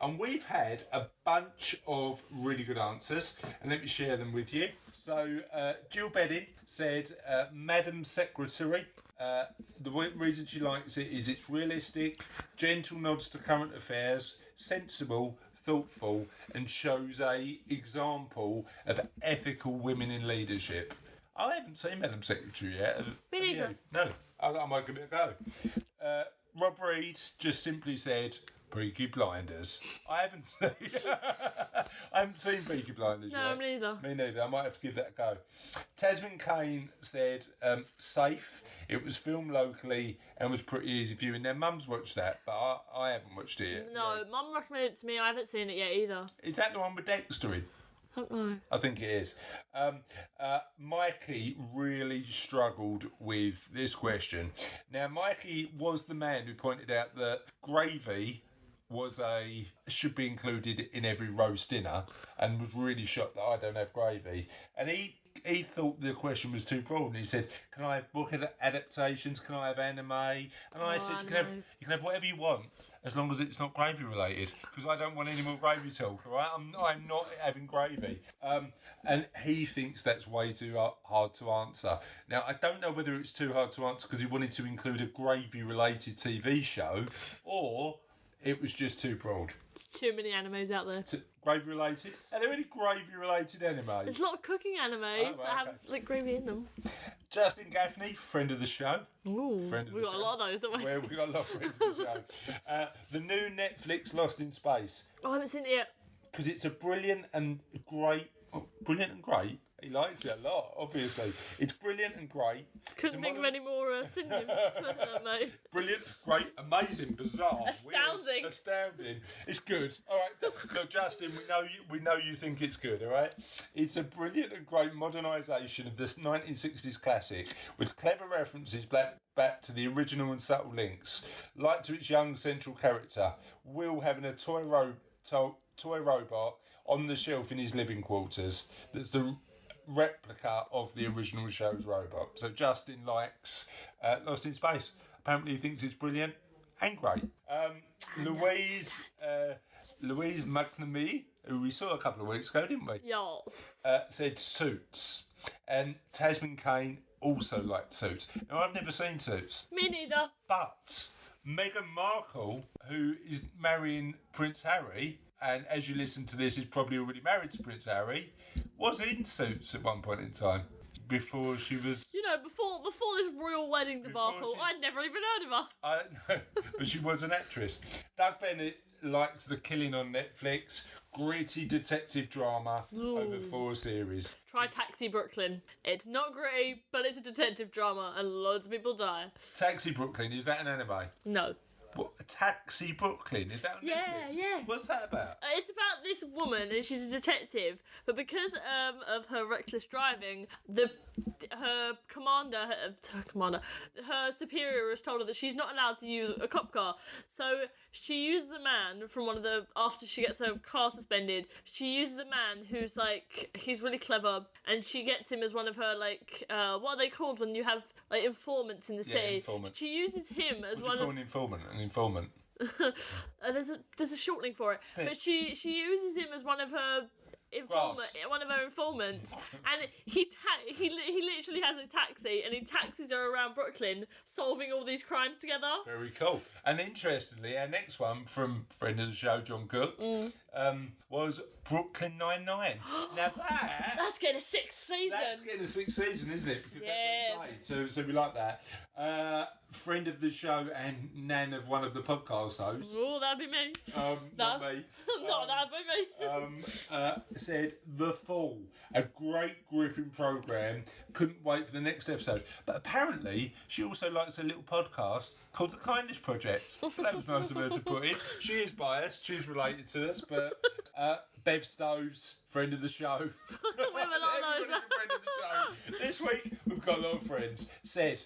And we've had a bunch of really good answers, and let me share them with you. So Jill Bedding said, Madam Secretary. The reason she likes it is it's realistic, gentle nods to current affairs, sensible, thoughtful, and shows a example of ethical women in leadership. I haven't seen Madam Secretary yet. Me neither. No, I might give it a go. Rob Reed just simply said, Peaky Blinders. I haven't seen Peaky Blinders yet. No, me neither. Me neither. I might have to give that a go. Tasman Kane said, safe. It was filmed locally and was pretty easy viewing. Now, Mum's watched that, but I haven't watched it yet. No, Mum recommended it to me. I haven't seen it yet either. Is that the one with Dexter in? I don't know. I think it is. Mikey really struggled with this question. Now, Mikey was the man who pointed out that gravy should be included in every roast dinner, and was really shocked that I don't have gravy. And he thought the question was too broad, and he said, "Can I have book adaptations? Can I have anime?" And I said, "You can have whatever you want, as long as it's not gravy related, because I don't want any more gravy talk. All right, I'm not having gravy." And he thinks that's way too hard to answer. Now, I don't know whether it's too hard to answer because he wanted to include a gravy related TV show, or it was just too broad. Too many animes out there. Gravy related? Are there any gravy related animes? There's a lot of cooking animes that have like gravy in them. Justin Gaffney, friend of the show. Ooh, we've got a lot of those, don't we? Well, we've got a lot of friends of the show. The new Netflix Lost in Space. Oh, I haven't seen it yet. Because it's a brilliant and great. He likes it a lot, obviously. It's brilliant and great. Couldn't think of any more synonyms for that, mate. Brilliant, great, amazing, bizarre, astounding. Weird, astounding. It's good. All right, look, Justin, we know you think it's good. All right, it's a brilliant and great modernisation of this 1960s classic with clever references back to the original and subtle links, like to its young central character, Will having a toy robot on the shelf in his living quarters. That's the replica of the original show's robot. So Justin likes Lost in Space. Apparently he thinks it's brilliant and great. Louise McNamee, who we saw a couple of weeks ago, didn't we? Yes. Said Suits. And Tasman Kane also liked Suits. Now, I've never seen Suits. Me neither. But Meghan Markle, who is marrying Prince Harry, and as you listen to this, is probably already married to Prince Harry, was in Suits at one point in time. Before she was... You know, before this royal wedding debacle, I'd never even heard of her. I know, but she was an actress. Doug Bennett likes The Killing on Netflix. Gritty detective drama over 4 series. Try Taxi Brooklyn. It's not gritty, but it's a detective drama, and loads of people die. Taxi Brooklyn, is that an anime? No. What, Taxi Brooklyn? Is that on Netflix? Yeah. What's that about? It's about this woman, and she's a detective, but because of her reckless driving, her superior has told her that she's not allowed to use a cop car. So she uses a man from after she gets her car suspended, she uses a man who's like, he's really clever, and she gets him as one of her, like, what are they called when you have, like, informants in the city? Informant. She uses him as what do you call an informant? An informant. There's a shortening for it. Snitch. But she uses him as one of her informants, and he literally has a taxi, and he taxis her around Brooklyn, solving all these crimes together. Very cool. And interestingly, our next one from friend of the show, John Cook, was Brooklyn Nine-Nine. Now that's getting a 6th season. That's getting a 6th season, isn't it? Because that's so we like that. Friend of the show and nan of one of the podcast hosts. Oh, that'd be me. Not me. No, that'd be me. Said The Fall, a great gripping programme. Couldn't wait for the next episode. But apparently, she also likes a little podcast called The Kindness Project. So that was nice of her to put in. She is biased. She's related to us, but Bev Stoves, friend of the show. We have a lot of those. Friend of the show. This week, we've got a lot of friends. Said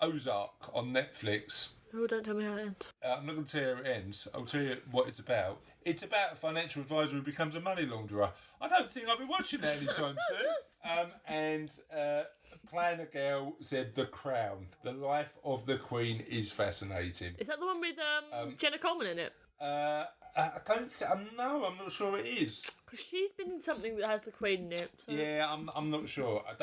Ozark on Netflix. Oh, don't tell me how it ends. I'm not going to tell you how it ends. I'll tell you what it's about. It's about a financial advisor who becomes a money launderer. I don't think I'll be watching that anytime soon. And Planner Girl said The Crown. The life of the Queen is fascinating. Is that the one with Jenna Coleman in it? I don't no, I'm not sure it is. Because she's been in something that has the Queen in it. So. Yeah, I'm not sure. I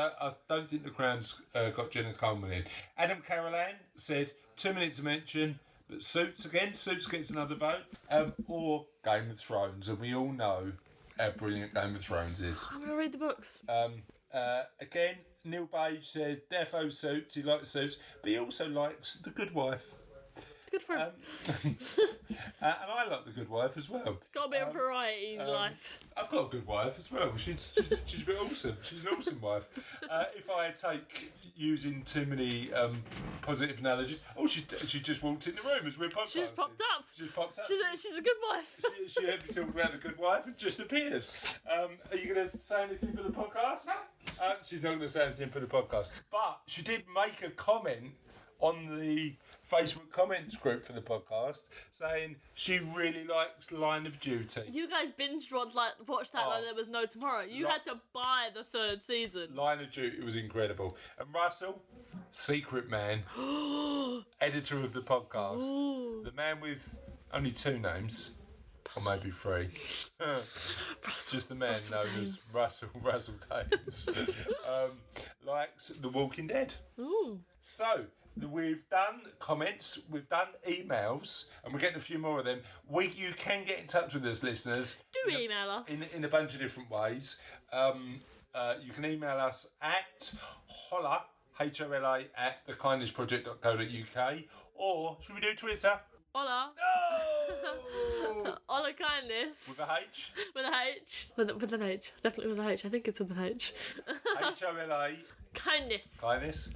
don't think The Crown's got Jenna Coleman in. Adam Carolan said 2 minutes to mention, but Suits again. Suits gets another vote. Or Game of Thrones, and we all know how brilliant Game of Thrones is. I'm gonna read the books. Again, Neil Page said defo Suits. He likes Suits, but he also likes The Good Wife. Good for him. And I like The Good Wife as well. Got a bit of variety in life. I've got a good wife as well. She's a bit awesome. She's an awesome wife. If I take using too many positive analogies, she just walked in the room as we're podcasting. She just popped up. She's popped up. She's a good wife. She heard me talk about The Good Wife and just appeared. Are you going to say anything for the podcast? No. She's not going to say anything for the podcast. But she did make a comment on the Facebook comments group for the podcast saying she really likes Line of Duty. You guys binge watched that like there was no tomorrow. You had to buy the 3rd season. Line of Duty was incredible. And Russell, secret man, editor of the podcast, the man with only 2 names. Or maybe 3. Just the man Russell known Dames. as Russell Dames. Likes The Walking Dead. Ooh. So, we've done comments, we've done emails, and we're getting a few more of them. You can get in touch with us, listeners. Do email us. In a bunch of different ways. You can email us at holla, H-O-L-A, at thekindnessproject.co.uk, or should we do Twitter? Hola. No! Hola kindness. With a H? With a H. With an H. Definitely with an H. I think it's with an H. H-O-L-A. Kindness. Kindness.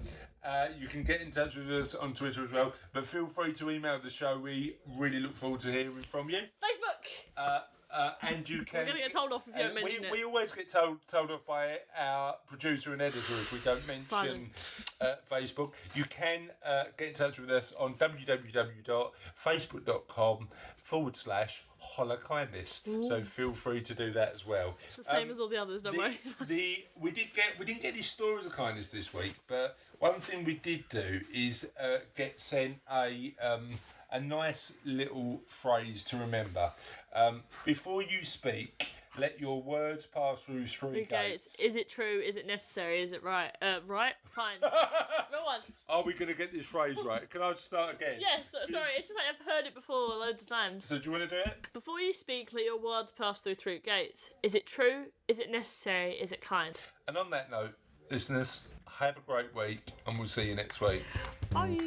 You can get in touch with us on Twitter as well, but feel free to email the show. We really look forward to hearing from you. Facebook. And you can. We're going to get told off if you don't mention it. We always get told off by our producer and editor if we don't mention Facebook. You can get in touch with us on www.facebook.com/Holla Kindness. So feel free to do that as well. It's the same as all the others, don't worry. We didn't get these stories of kindness this week, but one thing we did do is get sent a nice little phrase to remember. Before you speak, let your words pass through 3 gates. Is it true? Is it necessary? Is it right? Right? Fine. Go on. Are we going to get this phrase right? Can I just start again? Yes, sorry, it's just like I've heard it before loads of times. So do you want to do it? Before you speak, let your words pass through 3 gates. Is it true? Is it necessary? Is it kind? And on that note, listeners, have a great week and we'll see you next week. Bye.